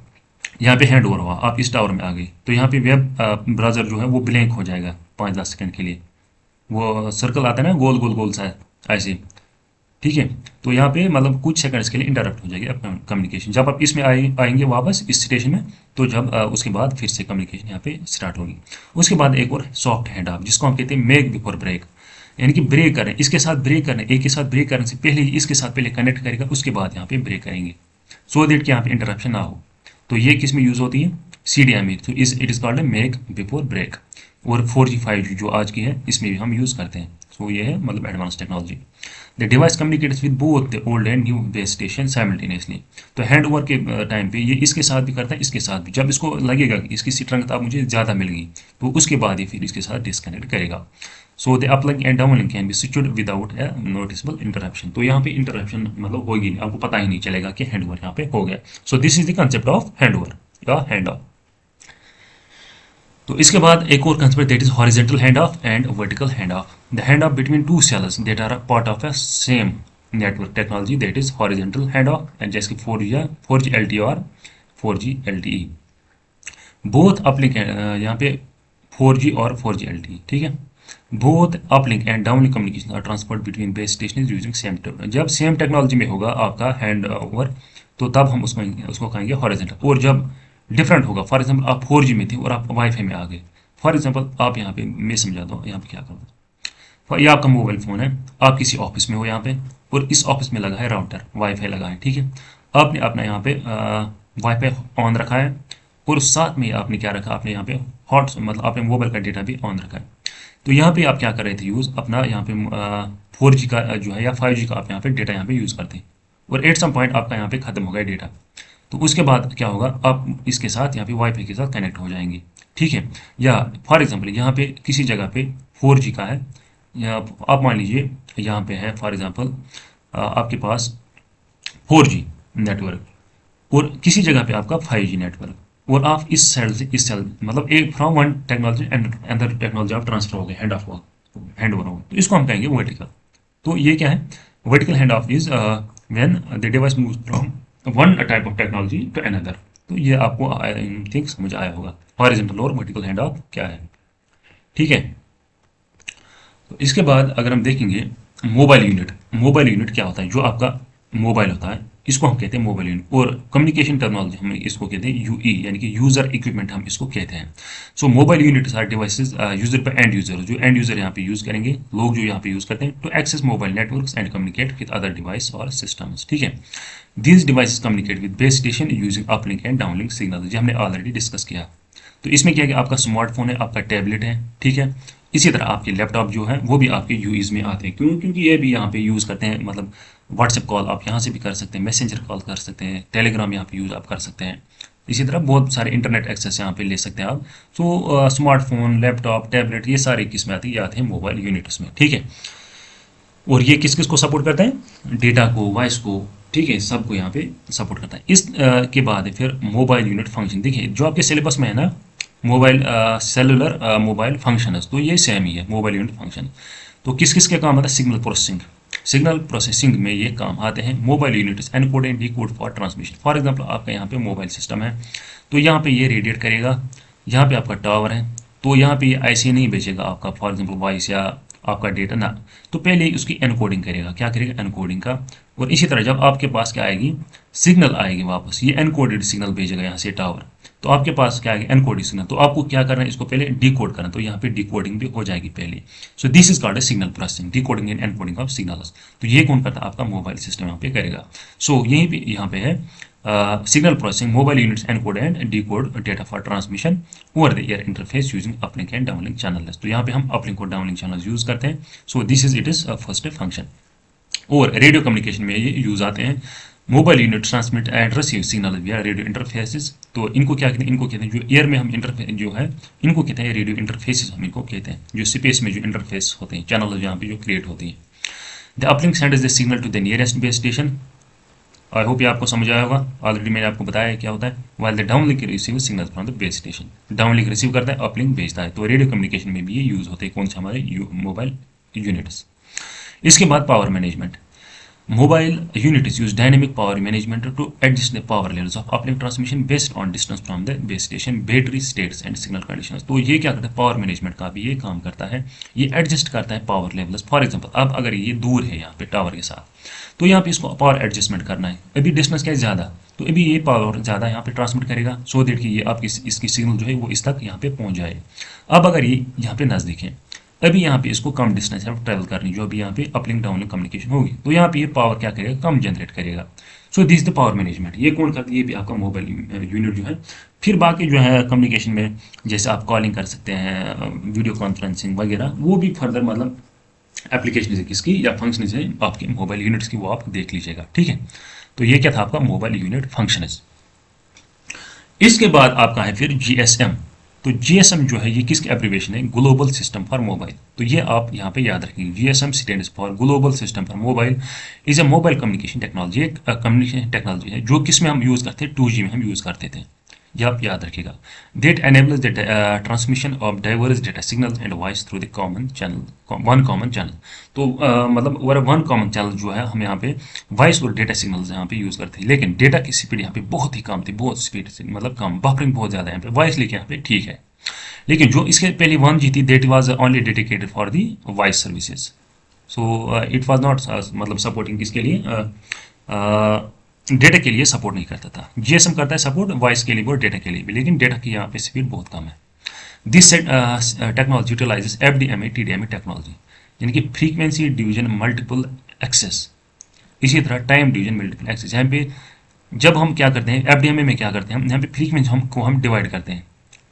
यहाँ पे हैंड ओवर हुआ, आप इस टावर में आ गए, तो यहाँ पे वेब ब्राउजर जो है वो ब्लैंक हो जाएगा 5-10 सेकंड के लिए, वो सर्कल आता है ना गोल गोल गोल सा ऐसे। ठीक है, तो यहाँ पे मतलब कुछ सेकंड्स के लिए इंटरप्ट हो जाएगी अपना कम्युनिकेशन। जब आप इसमें आएंगे वापस इस स्टेशन में, तो जब उसके बाद फिर से कम्युनिकेशन यहाँ पे स्टार्ट होगी। उसके बाद एक और सॉफ्ट हैंड ऑफ, जिसको हम कहते हैं मेक बिफोर ब्रेक, यानी कि ब्रेक करें, इसके साथ ब्रेक करें, एक के साथ ब्रेक करने से पहले इसके साथ पहले कनेक्ट करेगा, उसके बाद यहाँ पे ब्रेक करेंगे, सो दैट कि यहाँ पे इंटरप्शन ना हो। तो ये किस में यूज़ होती है, CDI में, तो it is called a make before break. और 4G 5G जो आज की है इसमें भी हम यूज़ करते हैं। सो ये है मतलब advance technology. The device communicates with both the old and new base station simultaneously. तो हैंड ओवर के टाइम पे ये इसके साथ भी करता है, इसके साथ भी। जब इसको लगेगा कि इसकी स्ट्रेंथ अब मुझे ज़्यादा मिल गई, तो उसके बाद ही फिर इसके साथ डिस्कनेक्ट करेगा। So the uplink and downlink can be switched without A noticeable interruption. तो यहाँ पे इंटरप्शन मतलब होगी नहीं, आपको पता ही नहीं चलेगा कि हैंड ओवर यहाँ पे हो गया। So this is the concept of hand over या हैंड ऑफ। तो इसके बाद एक और concept, that is horizontal hand off and vertical hand off. The hand off between two cells that are a part of a same network technology, that is horizontal hand off, and जैसे कि 4G या 4G LTE और 4G LTE। Both uplink यहाँ पे 4G और 4G LTE, ठीक है। Both uplink and downlink communication are transport between base station using same. जब सेम टेक्नोलॉजी में होगा आपका हैंड ओवर, तो तब हम उसको कहेंगे हॉरिजॉन्टल। और जब डिफरेंट होगा, फॉर एग्जाम्पल आप 4G में थे और आप वाईफाई में आ गए, फॉर एग्जाम्पल आप यहाँ पे, मैं समझाता हूँ यहाँ पे क्या करूँगा। ये आपका मोबाइल फ़ोन है, आप किसी ऑफिस में हो यहाँ पे, और इस ऑफिस में लगा है राउटर, वाईफाई लगा है, ठीक है। आपने अपना यहाँ पे वाईफाई ऑन रखा है, और साथ में आपने क्या रखा, आपने यहाँ पे हॉट मतलब आपने मोबाइल का डेटा भी ऑन रखा है। तो यहाँ पे आप क्या कर रहे थे यूज़ अपना, यहाँ पे 4G का जो है या 5G का आप यहाँ पे डेटा यहाँ पे यूज़ करते हैं, और एट सम पॉइंट आपका यहाँ पे ख़त्म हो गया डेटा। तो उसके बाद क्या होगा, आप इसके साथ यहाँ पे वाईफाई के साथ कनेक्ट हो जाएंगे, ठीक है। या फॉर एग्जांपल यहाँ पे किसी जगह पे 4G का है, या आप मान लीजिए यहाँ पे है फॉर एग्जांपल आपके पास 4G नेटवर्क, और किसी जगह पे आपका 5G नेटवर्क, और आप इस सेल से इस सेल मतलब एक from one technology and other technology आप ट्रांसफर हो गए, हैंड ऑफ हुआ, हैंड ओवर होगा, तो इसको हम कहेंगे वर्टिकल। तो ये क्या है, vertical hand off is when the device moves from one type of technology to another. तो ये आपको आई थिंक समझ आया होगा हॉरिजॉन्टल और वर्टिकल हैंड ऑफ क्या है, ठीक है। तो इसके बाद अगर हम देखेंगे मोबाइल यूनिट क्या होता है? जो आपका मोबाइल होता है इसको हम कहते हैं मोबाइल यूनिट, और कम्युनिकेशन टेक्नोलॉजी हम इसको कहते हैं यूई, यानी कि यूजर इक्विपमेंट हम इसको कहते हैं। So mobile units are devices user पे एंड यूजर, जो एंड यूजर यहाँ पे यूज करेंगे, लोग जो यहाँ पे यूज करते हैं to access mobile networks and communicate with other device और सिस्टम्स। ठीक है, these devices communicate with base station using uplink and downlink signal, जो हमने ऑलरेडी डिस्कस किया। तो इसमें क्या है कि आपका स्मार्टफोन है, आपका टैबलेट है, ठीक है, इसी तरह आपके लैपटॉप जो है वो भी आपके यूईज में आते हैं। क्यों? क्योंकि ये भी यहाँ पे यूज़ करते हैं, मतलब व्हाट्सएप कॉल आप यहाँ से भी कर सकते हैं, मैसेंजर कॉल कर सकते हैं, टेलीग्राम यहाँ पे यूज़ आप कर सकते हैं, इसी तरह बहुत सारे इंटरनेट एक्सेस यहाँ पे ले सकते हैं आप। तो स्मार्टफोन, लैपटॉप, टैबलेट, ये सारी किस्में आती है, ये आते हैं मोबाइल यूनिट्स में। ठीक है, और ये किस किस को सपोर्ट करते हैं? डेटा को, वॉइस को, ठीक है, सबको यहाँ पे सपोर्ट करता है। इस के बाद है फिर मोबाइल यूनिट फंक्शन। देखिए जो आपके सिलेबस में है ना, मोबाइल सेलुलर मोबाइल फंक्शन, तो ये सेम ही है मोबाइल यूनिट फंक्शन। तो किस किस के काम आता है? सिग्नल प्रोसेसिंग में ये काम आते हैं mobile units, encode and decode for transmission. For example आपका यहाँ पे मोबाइल सिस्टम है, तो यहाँ पे ये रेडिएट करेगा, यहाँ पे आपका टावर है, तो यहाँ पे ये ऐसे नहीं भेजेगा आपका फॉर एग्जांपल वॉइस या आपका डेटा ना, तो पहले ही उसकी एनकोडिंग करेगा। क्या करेगा? एनकोडिंग का। और इसी तरह जब आपके पास क्या आएगी, सिग्नल आएगी वापस, ये एनकोडेड सिग्नल भेजेगा यहाँ से टावर, तो आपके पास क्या आएगा? Encoded signal. तो आपको क्या करना है? इसको पहले डिकोड करना, तो यहाँ पे डिकोडिंग भी हो जाएगी पहले। सो this is called a signal processing, decoding and encoding of signals. तो ये कौन करता है? आपका मोबाइल सिस्टम यहाँ पे करेगा। सो यही पे यहाँ पे है signal processing, mobile units encode and decode data for transmission over the air interface using uplink and downlink channel. तो यहाँ पे हम अपलिंक और डाउनलिंक चैनल यूज करते हैं। सो this is it is first function. और रेडियो कम्युनिकेशन में ये यूज आते हैं mobile unit transmit and receive signal विया रेडियो इंटरफेसेस। तो इनको क्या कहते हैं? इनको कहते हैं जो एयर में हम इंटरफेस जो है इनको कहते हैं रेडियो इंटरफेसेस, हम इनको कहते हैं जो स्पेस में जो इंटरफेस होते हैं, चैनल यहाँ पे जो क्रिएट होती है। The uplink sends the signal to the nearest base station. I hope ये आपको समझ आया होगा, ऑलरेडी मैंने आपको बताया क्या होता है। While the downlink receive signal from the base station, downlink receive करता है, अपलिंक भेजता है। तो रेडियो कम्युनिकेशन में भी ये यूज होते हैं, कौन से? हमारे मोबाइल यूनिट्स। इसके बाद power management. Mobile units use dynamic power management to adjust the power levels of uplink transmission based on distance from the base station, battery states and signal conditions। तो ये क्या करता है? पावर मैनेजमेंट का भी ये काम करता है, ये एडजस्ट करता है पावर लेवल्स। फॉर एग्जांपल अब अगर ये दूर है यहाँ पे टावर के साथ, तो यहाँ पे इसको पावर एडजस्टमेंट करना है, अभी डिस्टेंस क्या है ज़्यादा, तो अभी ये पावर ज़्यादा यहाँ पे ट्रांसमिट करेगा, सो दैट कि ये आपकी इसकी सिग्नल जो है वो इस तक यहाँ पे पहुँच जाए। अब अगर ये यहाँ पे नज़दीक है, अभी यहाँ पे इसको कम डिस्टेंस है ट्रैवल करनी, जो अभी यहाँ पे अपलिंक डाउनलिंक कम्युनिकेशन होगी, तो यहाँ पे ये पावर क्या करेगा? कम जनरेट करेगा। So this the power management. ये कौन करता है? ये भी आपका मोबाइल यूनिट जो है। फिर बाकी जो है कम्युनिकेशन में, जैसे आप कॉलिंग कर सकते हैं, वीडियो कॉन्फ्रेंसिंग वगैरह, वो भी फर्दर मतलब एप्लीकेशन है किसकी या फंक्शन है आपके मोबाइल यूनिट्स की, वो आप देख लीजिएगा। ठीक है, तो ये क्या था आपका मोबाइल यूनिट फंक्शन। इसके बाद आपका है फिर जीएसएम। तो जीएसएम जो है ये किसकी एब्रिविएशन है? Global system for mobile. तो ये आप यहाँ पे याद रखेंगे, GSM stands for global system for mobile, is a mobile communication technology. एक कम्युनिकेशन टेक्नोलॉजी है जो किस में हम यूज़ करते हैं? 2G में हम यूज़ करते थे, ये आप याद रखिएगा। That enables the transmission of diverse data signal and voice through the common channel, one common channel. तो मतलब वन कॉमन चैनल जो है हम यहाँ पे वॉइस और डेटा सिग्नल्स यहाँ पे यूज़ करते हैं, लेकिन डेटा की स्पीड यहाँ पे बहुत ही कम थी, बहुत स्पीड से मतलब कम, बफरिंग बहुत ज़्यादा यहाँ पे। वॉइस लेके यहाँ पे ठीक है, लेकिन जो इसके पहले 1G थी that was only dedicated for the voice services. So it was not मतलब सपोर्टिंग किसके लिए? डेटा के लिए सपोर्ट नहीं करता था। जीएसएम करता है सपोर्ट वॉइस के लिए और डेटा के लिए भी, लेकिन डेटा की यहाँ पे स्पीड बहुत कम है। This technology utilizes FDMA TDMA technology, यानी कि फ्रीक्वेंसी डिवीजन मल्टीपल एक्सेस, इसी तरह टाइम डिवीजन मल्टीपल एक्सेस। यहाँ पे जब हम क्या करते हैं एफडीएमए में, क्या करते हैं हम यहाँ पे फ्रीक्वेंसी हम डिवाइड करते हैं,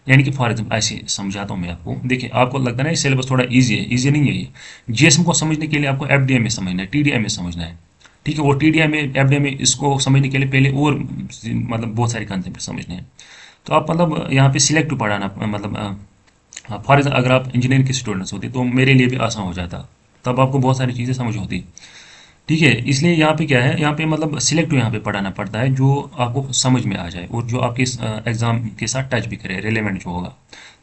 यानी कि फॉर एग्जाम्पल ऐसे समझाता हूँ मैं आपको। देखिए आपको लगता है ना सिलेबस थोड़ा ईजी है, ईजी नहीं है ये। जीएसएम को समझने के लिए आपको एफडीएमए समझना है, टीडीएमए समझना है, ठीक है। और टीडीएमए एफडीएमए इसको समझने के लिए पहले और मतलब बहुत सारे कंसेप्ट समझने हैं। तो आप मतलब यहाँ पे सिलेक्ट पढ़ाना, मतलब फॉर एग्जाम्पल अगर आप इंजीनियरिंग के स्टूडेंट्स होते तो मेरे लिए भी आसान हो जाता, तब आपको बहुत सारी चीज़ें समझ होती, ठीक है। इसलिए यहाँ पे क्या है, यहाँ पे मतलब सिलेक्ट यहाँ पे पढ़ाना पड़ता है जो आपको समझ में आ जाए और जो आपके एग्जाम के साथ टच भी करे, रेलेवेंट जो होगा।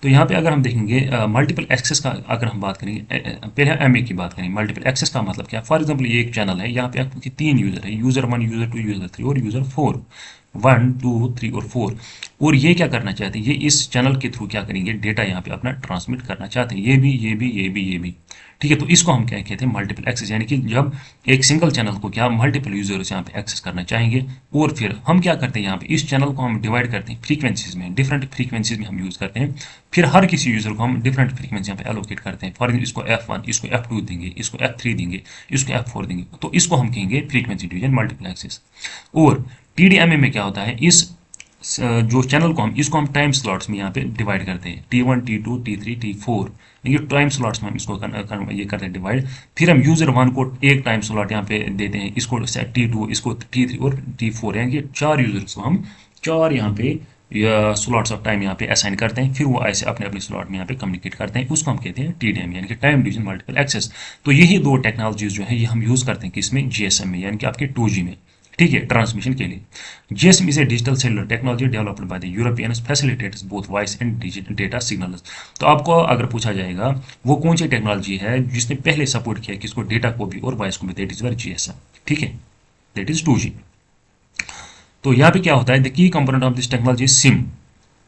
तो यहाँ पे अगर हम देखेंगे मल्टीपल एक्सेस का, अगर हम बात करेंगे पहले एमए की बात करेंगे, मल्टीपल एक्सेस का मतलब क्या? फॉर एग्जाम्पल ये एक चैनल है, यहाँ पे आपके 3 यूज़र है, यूज़र 1, यूज़र 2, यूज़र 3 और यूज़र 4, 1, 2, 3 और 4। और ये क्या करना चाहते हैं? ये इस चैनल के थ्रू क्या करेंगे? डेटा यहाँ पे अपना ट्रांसमिट करना चाहते हैं, ये भी, ये भी, ये भी, ये भी, ठीक है, तो इसको हम क्या कहते हैं, मल्टीपल एक्सेस, यानी कि जब एक सिंगल चैनल को क्या मल्टीपल यूजर्स यहाँ पे एक्सेस करना चाहेंगे, और फिर हम क्या करते हैं यहाँ पे इस चैनल को हम डिवाइड करते हैं फ्रीक्वेंसीज में, डिफरेंट फ्रीक्वेंसीज में हम यूज करते हैं, फिर हर किसी यूजर को हम डिफरेंट फ्रीक्वेंसी यहाँ पे एलोकेट करते हैं। फॉर एग्जाम्पल इसको F1, इसको F2 देंगे, इसको F3 देंगे, इसको F4 देंगे, तो इसको हम कहेंगे फ्रीक्वेंसी डिवीजन मल्टीपल एक्सेस। और TDMA में क्या होता है, इस जो चैनल को हम इसको हम टाइम स्लॉट्स में यहाँ पे डिवाइड करते हैं, T1, T2, T3, T4, ये टाइम स्लॉट्स में हम इसको ये करते हैं डिवाइड। फिर हम यूजर 1 को एक टाइम स्लॉट यहाँ पे देते हैं, इसको T2, इसको T3 और T4, यानी कि 4 यूजर्स को हम 4 यहाँ पे स्लॉट्स ऑफ टाइम यहाँ पे असाइन करते हैं, फिर वो ऐसे अपने अपने स्लॉट में यहाँ पे कम्युनिकेट करते हैं, उसको हम कहते हैं TDM, यानी कि टाइम डिवीजन मल्टीपल एक्सेस। तो यही दो टेक्नोलॉजीज जो है ये हम यूज करते हैं किसमें, GSM में, यानी कि आपके 2G में, ठीक है, ट्रांसमिशन के लिए। GSM is a digital cellular technology developed by the Europeans, facilitates both voice and data signals. तो आपको अगर पूछा जाएगा वो कौन सी टेक्नोलॉजी है जिसने पहले सपोर्ट किया किसको, डेटा को भी और वॉइस को भी, दैट इज वर GSM, ठीक है, दैट इज 2G। तो यहाँ पे क्या होता है, the key component of this technology SIM,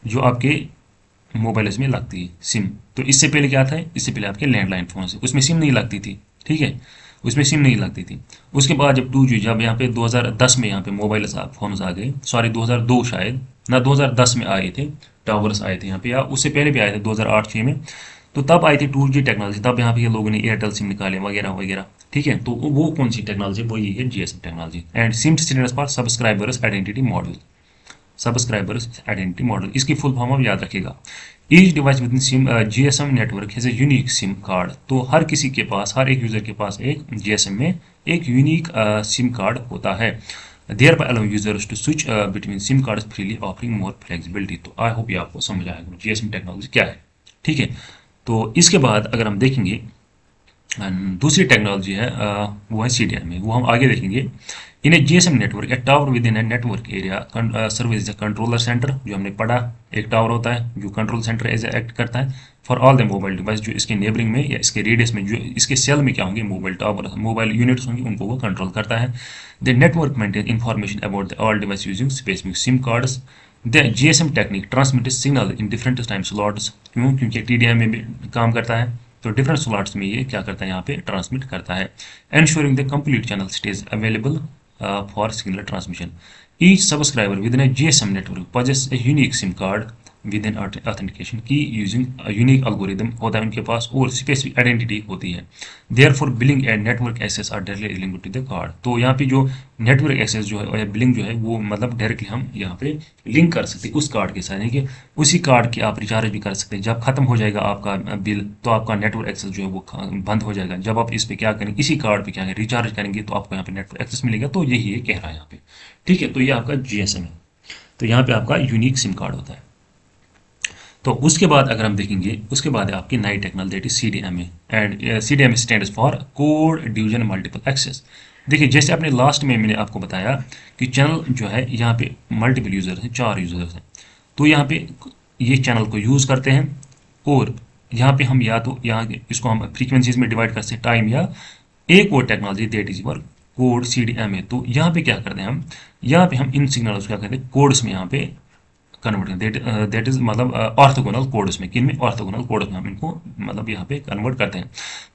जो आपके मोबाइल्स में लगती है सिम। तो इससे पहले क्या था, इससे पहले आपके लैंडलाइन फोन से उसमें सिम नहीं लगती थी, ठीक है, उसमें सिम नहीं लगती थी। उसके बाद जब 2G, जब यहाँ पे 2010 में यहाँ पे मोबाइल फोन आ गए, सॉरी 2002 शायद ना 2010 में आए थे, टावर्स आए थे यहाँ पे, या उससे पहले भी आए थे 2008-6 में, तो तब आई थी 2G टेक्नोलॉजी, तब यहाँ पे ये लोगों ने एयरटेल सिम निकाले वगैरह वगैरह, ठीक है। तो वो कौन सी टेक्नोलॉजी, वो ये है GSM technology. And SIM standards for subscribers identity model, subscribers identity model, इसकी फुल फॉर्म आप याद रखिएगा। Each device with in SIM GSM network has a unique SIM card. तो हर किसी के पास, हर एक यूजर के पास एक GSM में एक यूनिक सिम कार्ड होता है। Thereby allow users to switch between SIM cards freely, offering more flexibility. तो आई होप ये आपको समझ आएगा GSM टेक्नोलॉजी क्या है, ठीक है। तो इसके बाद अगर हम देखेंगे दूसरी टेक्नोलॉजी है वो है CDMA, वो हम आगे देखेंगे। In a GSM network, a tower within a network area serve as a controller centre, जो हमने पढ़ा, एक टावर होता है जो कंट्रोल सेंटर एज एक्ट करता है for all the mobile device, जो इसके नेबरिंग में या इसके रेडियस में, जो इसके सेल में क्या होंगे, मोबाइल टावर, मोबाइल यूनिट्स होंगे, उनको वो कंट्रोल करता है। The network maintain information about the all device using specific SIM cards. The GSM technique transmit signal in different time slots, क्यों, क्योंकि TDM में भी काम करता है, तो डिफरेंट स्लॉट्स में ये क्या करता है, यहाँ पे ट्रांसमिट करता है। Ensuring the complete channel stage available for signal transmission. Each subscriber within a GSM network possess a unique SIM card within authentication key using unique algorithm होता है उनके पास, और स्पेसिफिक आइडेंटिटी होती है। There for billing and network access are directly linked to the card. तो यहाँ पे जो नेटवर्क एक्सेस जो है और बिलिंग जो है वो मतलब डायरेक्टली हम यहाँ पे लिंक कर सकते हैं उस कार्ड के साथ, यानी कि उसी कार्ड की आप रिचार्ज भी कर सकते हैं। जब खत्म हो जाएगा आपका बिल तो आपका नेटवर्क एक्सेस जो है वो बंद हो जाएगा। जब आप इस पे क्या करेंगे, इसी कार्ड पे क्या करेंगे, रिचार्ज करेंगे, तो आपको यहाँ पे नेटवर्क एक्सेस मिलेगा। तो यही ये कह रहा है यहाँ पे, ठीक है। तो ये आपका GSM है, तो यहाँ पे आपका यूनिक सिम कार्ड होता है। तो उसके बाद अगर हम देखेंगे, उसके बाद है आपकी नई technology, that is CDMA, and CDMA stands for code division multiple access. देखिए, जैसे अपने लास्ट में मैंने आपको बताया कि चैनल जो है यहाँ पे मल्टीपल यूजर्स हैं, 4 यूजर्स हैं, तो यहाँ पे ये चैनल को यूज़ करते हैं, और यहाँ पे हम या तो यहाँ इसको हम फ्रीक्वेंसीज में डिवाइड कर सकते हैं, टाइम, या एक और technology that is were code CDMA। तो यहाँ पे क्या करते हैं हम, यहाँ पे हम इन सिग्नल्स को क्या करते हैं, कोड्स में यहाँ पे कन्वर्ट करें, दैट इज मतलब ऑर्थोगोनल कोड्स में, किन में, ऑर्थोगोनल कोड्स में हम इनको मतलब यहाँ पे कन्वर्ट करते हैं।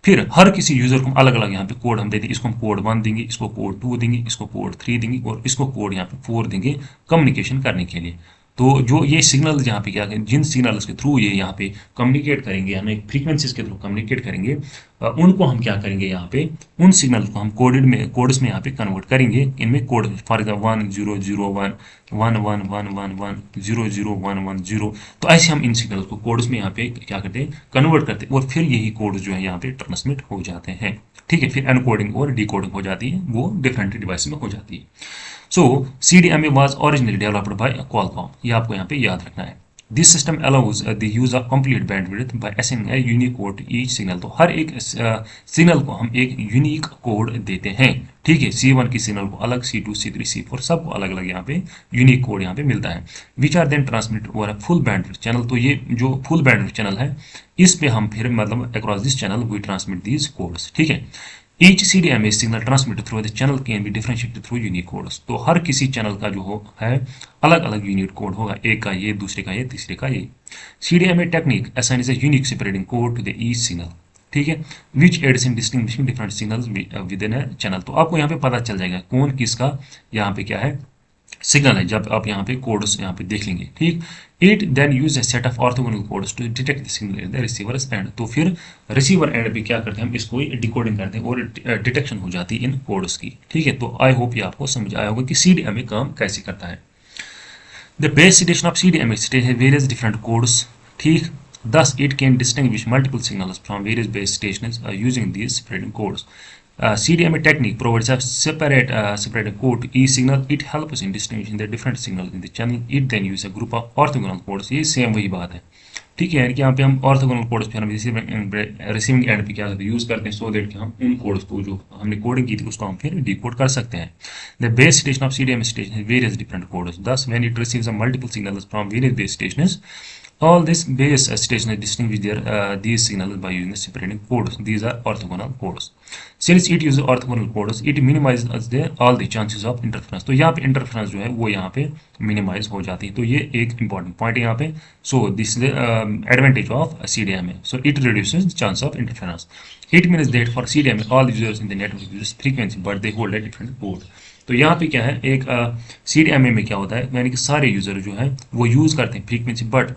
फिर हर किसी यूजर को अलग अलग यहाँ पे कोड हम देते हैं, इसको हम कोड 1 देंगे, इसको कोड 2 देंगे, इसको कोड 3 देंगे, और इसको कोड यहाँ पे 4 देंगे कम्युनिकेशन करने के लिए। तो जो ये सिग्नल यहाँ पे क्या करें, जिन सिग्नल्स के थ्रू ये यहाँ पे कम्युनिकेट करेंगे, हमें फ्रीक्वेंसीज के थ्रू कम्युनिकेट करेंगे, उनको हम क्या करेंगे, यहाँ पे उन सिग्नल को हम कोड्स में यहाँ पे कन्वर्ट करेंगे। इनमें कोड फॉर एग्जाम्पल 1001 1111 00110, तो ऐसे हम इन सिग्नल्स को कोड्स में यहाँ पे क्या करते हैं, कन्वर्ट करते हैं, और फिर यही कोड जो है यहाँ पे ट्रांसमिट हो जाते हैं, ठीक है। फिर एनकोडिंग और डिकोडिंग हो जाती है, वो डिफरेंट डिवाइस में हो जाती है। So CDMA was originally developed by Qualcomm, ये आपको यहाँ पे याद रखना है। This system allows the use of complete bandwidth by assigning a unique code to each signal। तो हर एक सिग्नल को हम एक यूनिक कोड देते हैं, ठीक है। C1 की सिग्नल को अलग, C2, C3, C4 सबको अलग अलग यहाँ पे यूनिक कोड यहाँ पे मिलता है। Which are then transmit over a full bandwidth channel. तो ये जो फुल बैंडविड्थ चैनल है, इस पे हम फिर मतलब across this channel we transmit these codes, ठीक है। Each CDMA signal transmitted through the channel can be differentiated through unique codes। तो हर किसी चैनल का जो है अलग अलग यूनिक कोड होगा, एक का ये, दूसरे का ये, तीसरे का ये। CDMA technique assigns a unique separating code to the each signal। ठीक है, which aids in distinguishing different signals within a channel. तो आपको यहाँ पे पता चल जाएगा कौन किसका यहाँ पे क्या है सिग्नल है, जब आप यहाँ पे कोड्स यहाँ पे देख लेंगे। ठीक, it then use a set of orthogonal codes to detect the signal in the receivers end. तो फिर रिसीवर एंड पे क्या करते हैं हम इसको डिकोडिंग करते हैं और डिटेक्शन हो जाती है इन कोड्स की। ठीक है, तो आई होप ये आपको समझ आया होगा कि CDMA काम कैसे करता है। The base station of CDMA station has various different codes. ठीक, thus it can distinguish multiple signals from various base stations using these separating codes. CDMA technique provides a separated code to each signal. It helps in distinguishing the different signals in the channel. It then uses a group of orthogonal codes. ये same वही बात है। ठीक है, यानी कि यहाँ पे हम ऑर्थोगोनल कोड्स पे हम रिसीविंग एंड पे क्या यूज करते हैं, सो दैट कि हम उन कोड्स को जो हमने कोडिंग की थी उसको हम फिर डिकोड कर सकते हैं। The base station of CDMA station है various different codes, thus when it receives a multiple signals from various base stations, all this base station distinguish these signals by using separating codes. These are orthogonal codes. Since it uses orthogonal codes, it minimizes all the chances of interference. तो यहाँ पे interference जो है वो यहाँ पे minimise हो जाती है। तो ये एक इंपॉर्टेंट पॉइंट है यहाँ पे। सो this is advantage of CDMA. So it reduces the chance of interference. It means that for CDMA, all users in the network use frequency, but they hold a different code. तो यहाँ पे क्या है, एक CDMA में क्या होता है, यानी कि सारे यूजर जो है वो यूज करते हैं फ्रीक्वेंसी, बट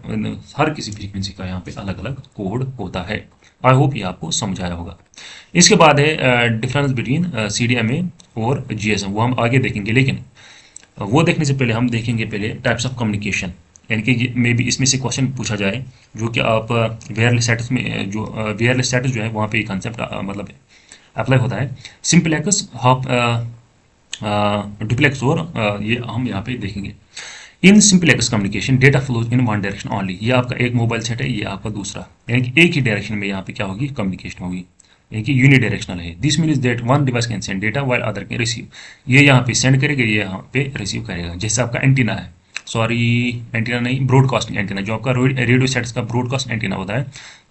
हर किसी फ्रीक्वेंसी का यहाँ पे अलग अलग कोड होता है। आई होप ये आपको समझ आया होगा। इसके बाद है डिफरेंस बिटवीन CDMA और GSM, वो हम आगे देखेंगे, लेकिन वो देखने से पहले हम देखेंगे पहले टाइप्स ऑफ कम्युनिकेशन। यानी कि मे बी इसमें से क्वेश्चन पूछा जाए जो कि आप वायरलेस स्टेटस में जो वायरलेस स्टेटस जो है वहाँ पे कंसेप्ट मतलब अप्लाई होता है। सिंपलेक्स, हाफ डुप्लेक्स और ये हम यहाँ पे देखेंगे। In simplex communication data flows in one direction only. ये आपका एक मोबाइल सेट है, ये आपका दूसरा, यानी कि एक ही डायरेक्शन में यहाँ पे क्या होगी कम्युनिकेशन होगी, यानी कि यूनिडायरेक्शनल है। This means that one device can send data while other can receive. ये यहाँ पे सेंड करेगा, ये यहाँ पे रिसीव करेगा। जैसे आपका एंटीना है, सॉरी एंटीना नहीं, ब्रॉडकास्टिंग एंटीना, जो आपका रेडियो सेट्स का ब्रॉडकास्ट एंटीना होता है।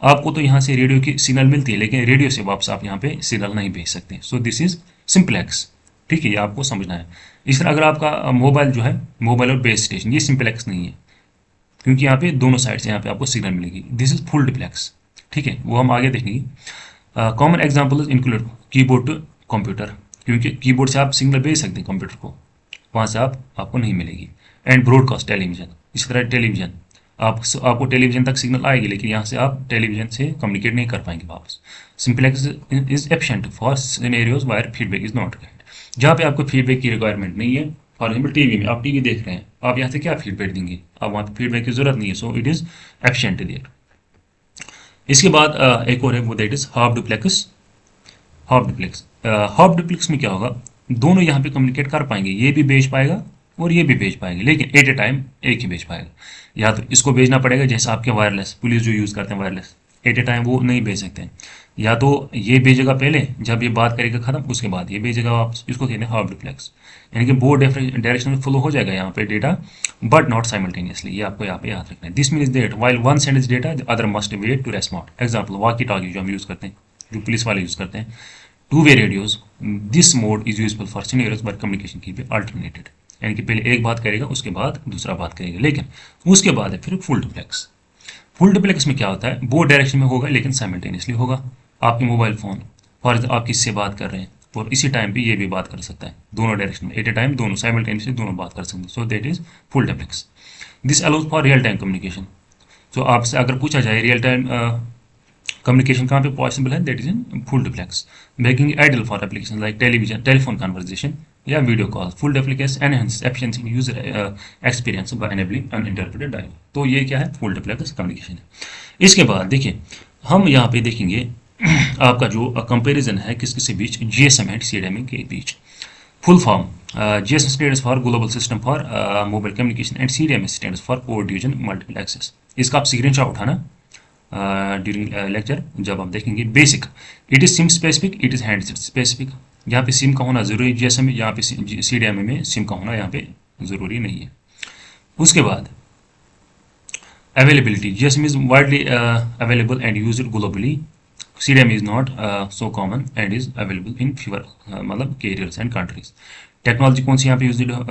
आपको तो यहाँ से रेडियो की सिग्नल मिलती है, लेकिन रेडियो से वापस आप यहाँ पे सिग्नल नहीं भेज सकते। सो दिस इज सिंपलेक्स। ठीक है, ये आपको समझना है। इस तरह अगर आपका मोबाइल जो है, मोबाइल और बेस स्टेशन, ये सिंपलेक्स नहीं है, क्योंकि यहाँ पे दोनों साइड से यहाँ पे आपको सिग्नल मिलेगी। This is full duplex. ठीक है, वो हम आगे देखेंगे। Common example include keyboard to computer, क्योंकि कीबोर्ड से आप सिग्नल भेज सकते हैं कंप्यूटर को, वहाँ से आपको नहीं मिलेगी। एंड ब्रॉडकास्ट टेलीविजन, इसी तरह टेलीविजन आपको टेलीविजन तक सिग्नल आएगी, लेकिन यहाँ से आप टेलीविजन से कम्युनिकेट नहीं कर पाएंगे वापस। Simplex is efficient for scenarios wire feedback is not required, जहाँ पे आपको फीडबैक की रिक्वायरमेंट नहीं है। फॉर एग्जाम्पल टीवी में आप टीवी देख रहे हैं, आप यहाँ से क्या फीडबैक देंगे, आप वहाँ पे फीडबैक की जरूरत नहीं है। So it is efficient there. इसके बाद एक और है, वो that is half duplex. Half duplex में क्या होगा, दोनों यहाँ पे कम्युनिकेट कर पाएंगे, ये भी भेज पाएगा और ये भी भेज पाएंगे, लेकिन एट ए टाइम एक ही भेज पाएगा। या तो इसको भेजना पड़ेगा, जैसे आपके वायरलेस पुलिस जो यूज़ करते हैं वायरलेस, एट ए टाइम वो नहीं भेज सकते हैं। या तो ये भेजेगा पहले, जब ये बात करेगा खत्म, उसके बाद ये भेजेगा वापस। इसको कहते हैं हाफ डुप्लेक्स, यानी कि बोथ डायरेक्शन में फ्लो हो जाएगा यहाँ पे डेटा, बट नॉट साइमल्टेनियसली। ये आपको यहाँ पे याद रखना है। This means that while one sends data the other must wait to respond. Example walkie talkie जो हम यूज़ करते हैं, जो पुलिस वाले यूज़ करते हैं, two way radios. This mode is useful for scenarios but communication की बी अल्टरनेटेड, यानी कि पहले एक बात करेगा, उसके बाद दूसरा बात करेगा, लेकिन उसके बाद है फिर फुल डुप्लेक्स। फुल डुप्लेक्स में क्या होता है, बोथ डायरेक्शन में होगा लेकिन साइमल्टेनियसली होगा। आपके मोबाइल फ़ोन फॉर एग्जाम्पल आप किससे बात कर रहे हैं, और इसी टाइम पे ये भी बात कर सकता है, दोनों डायरेक्शन में एट ए टाइम, दोनों साइमल्टेनियसली दोनों बात कर सकते हैं। So that is full duplex. This allows for real time communication. तो आपसे अगर पूछा जाए रियल टाइम कम्युनिकेशन कहाँ पे पॉसिबल है, that is in full duplex, making ideal for application like television, telephone conversation या video call. Full duplex enhance efficiency in user experience by enabling uninterpreted dialogue. तो ये क्या है, फुल डुप्लेक्स कम्युनिकेशन है। इसके बाद देखिए, हम यहाँ पे देखेंगे आपका जो कंपैरिजन है किस किसके बीच, GSM एंड CDMA के बीच। Full form, GSM stands for global system for mobile communication and CDMA stands for code division multiple access. इसका आप स्क्रीनशॉट उठाना ड्यूरिंग लेक्चर जब आप देखेंगे। Basic, it is SIM specific, it is handset specific. यहाँ पे सिम का होना जरूरी है GSM में, यहाँ पे CDMA में सिम का होना यहाँ पे जरूरी नहीं है। उसके बाद availability, GSM is widely available and used globally, CDMA is not so common and is available in fewer मतलब carriers and countries. टेक्नोलॉजी कौन सी यहाँ पे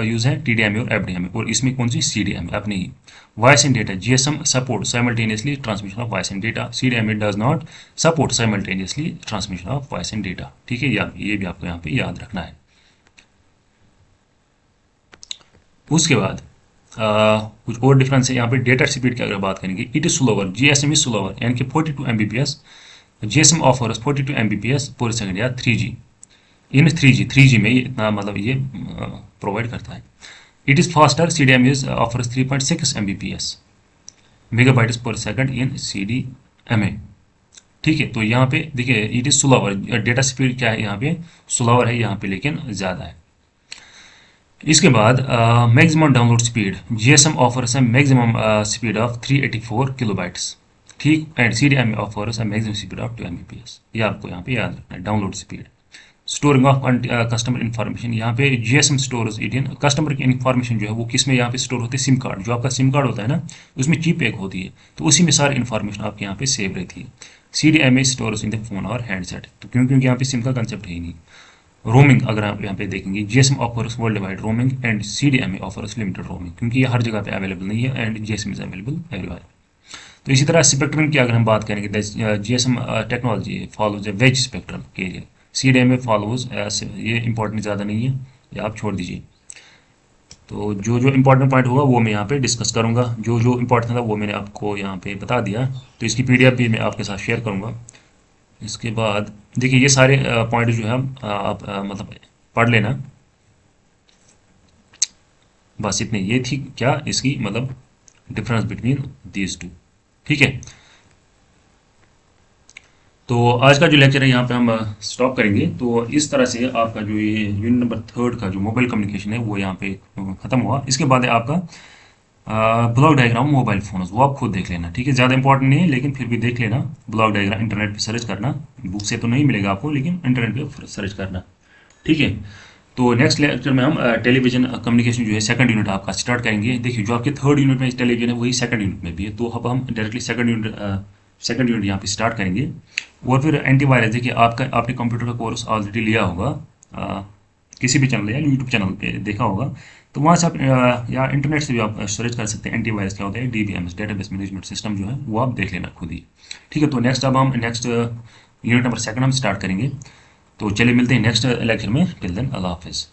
यूज है, TDMA और FDMA, और इसमें कौन सी CDMA अपनी ही। Voice and data, GSM support simultaneously transmission of voice and data, CDMA does not support simultaneously transmission of voice and data. ठीक है, ये भी आपको यहाँ पे याद रखना है। उसके बाद कुछ और डिफरेंस है यहाँ पे। डेटा स्पीड की अगर बात करेंगे, it is slower, GSM is slower, यानी कि 42 Mbps, GSM ऑफर्स 42 Mbps पर सेकंड या 3G। इन 3G में ये इतना मतलब ये प्रोवाइड करता है। It is faster, CDMA is offers 3.6 Mbps megabytes पर सेकंड इन CDMA। ठीक है, तो यहाँ पे देखिए it is slower, data speed क्या है यहाँ पे, स्लोवर है यहाँ पे, लेकिन ज़्यादा है। इसके बाद maximum download speed, GSM offers है मैक्सिमम स्पीड ऑफ 384 किलोबाइट्स, ठीक, एंड CDMA ऑफर्स है मैक्सिमम स्पीड ऑफ 2 Mbps। ये आपको यहाँ पे याद रखना है, download speed. Storing of customer information, यहाँ पे GSM स्टोर्स इंडियन कस्टमर की इन्फॉर्मेशन जो है वो किस में यहाँ पे स्टोर होती है, सिम कार्ड, जो आपका सिम कार्ड होता है ना, उसमें चिप एक होती है, तो उसी में सारी इन्फॉर्मेशन आपके यहाँ पे सेव रहती है। CDMA stores in the phone और हैंडसेट, तो क्योंकि यहाँ पे सिम का कंसेप्ट है ही नहीं। रोमिंग अगर आप यहाँ पे देखेंगे, GSM offers world wide roaming and CDMA offers limited roaming, क्योंकि ये हर जगह पे अवेलेबल नहीं है and GSM is available everywhere. तो इसी तरह स्पेक्ट्रम की अगर हम बात करेंगे, GSM टेक्नोलॉजी फॉलोज ए वेज स्पेक्ट्रम के लिए, CDMA फॉलोज, ये इंपॉर्टेंट ज़्यादा नहीं है, ये आप छोड़ दीजिए। तो जो जो इंपॉर्टेंट पॉइंट होगा वो मैं यहाँ पे डिस्कस करूँगा, जो जो इंपॉर्टेंट था वो मैंने आपको यहाँ पे बता दिया, तो इसकी PDF भी मैं आपके साथ शेयर करूँगा। इसके बाद देखिए ये सारे पॉइंट जो है आप मतलब पढ़ लेना, बस इतने, ये थी क्या इसकी मतलब डिफरेंस बिटवीन दीज टू। ठीक है, तो आज का जो लेक्चर है यहाँ पे हम स्टॉप करेंगे। तो इस तरह से आपका जो ये यूनिट नंबर 3 का जो मोबाइल कम्युनिकेशन है वो यहाँ पे ख़त्म हुआ। इसके बाद है आपका ब्लॉक डायग्राम मोबाइल फोन, वो आप खुद देख लेना। ठीक है, ज़्यादा इंपॉर्टेंट नहीं है लेकिन फिर भी देख लेना। ब्लॉक डायग्राम इंटरनेट पे सर्च करना, बुक से तो नहीं मिलेगा आपको, लेकिन इंटरनेट पे सर्च करना। ठीक है, तो नेक्स्ट लेक्चर में हम टेलीविजन कम्युनिकेशन जो है सेकंड यूनिट आपका स्टार्ट करेंगे। देखिए जो आपके थर्ड यूनिट में टेलीविजन है वही सेकंड यूनिट में भी है, तो अब हम डायरेक्टली सेकंड यूनिट यहाँ पे स्टार्ट करेंगे। और फिर एंटीवायरस, देखिए आपने कंप्यूटर का कोर्स ऑलरेडी लिया होगा, किसी भी चैनल या यूट्यूब चैनल पे देखा होगा, तो वहाँ से आप या इंटरनेट से भी आप सर्च कर सकते हैं एंटीवायरस क्या होता है, DBMS डेटाबेस मैनेजमेंट सिस्टम जो है वो आप देख लेना खुद ही। ठीक है, तो अब हम नेक्स्ट यूनिट नंबर 2 हम स्टार्ट करेंगे। तो चलिए मिलते हैं नेक्स्ट लेक्चर में, टिल देन अल्लाह हाफिज़।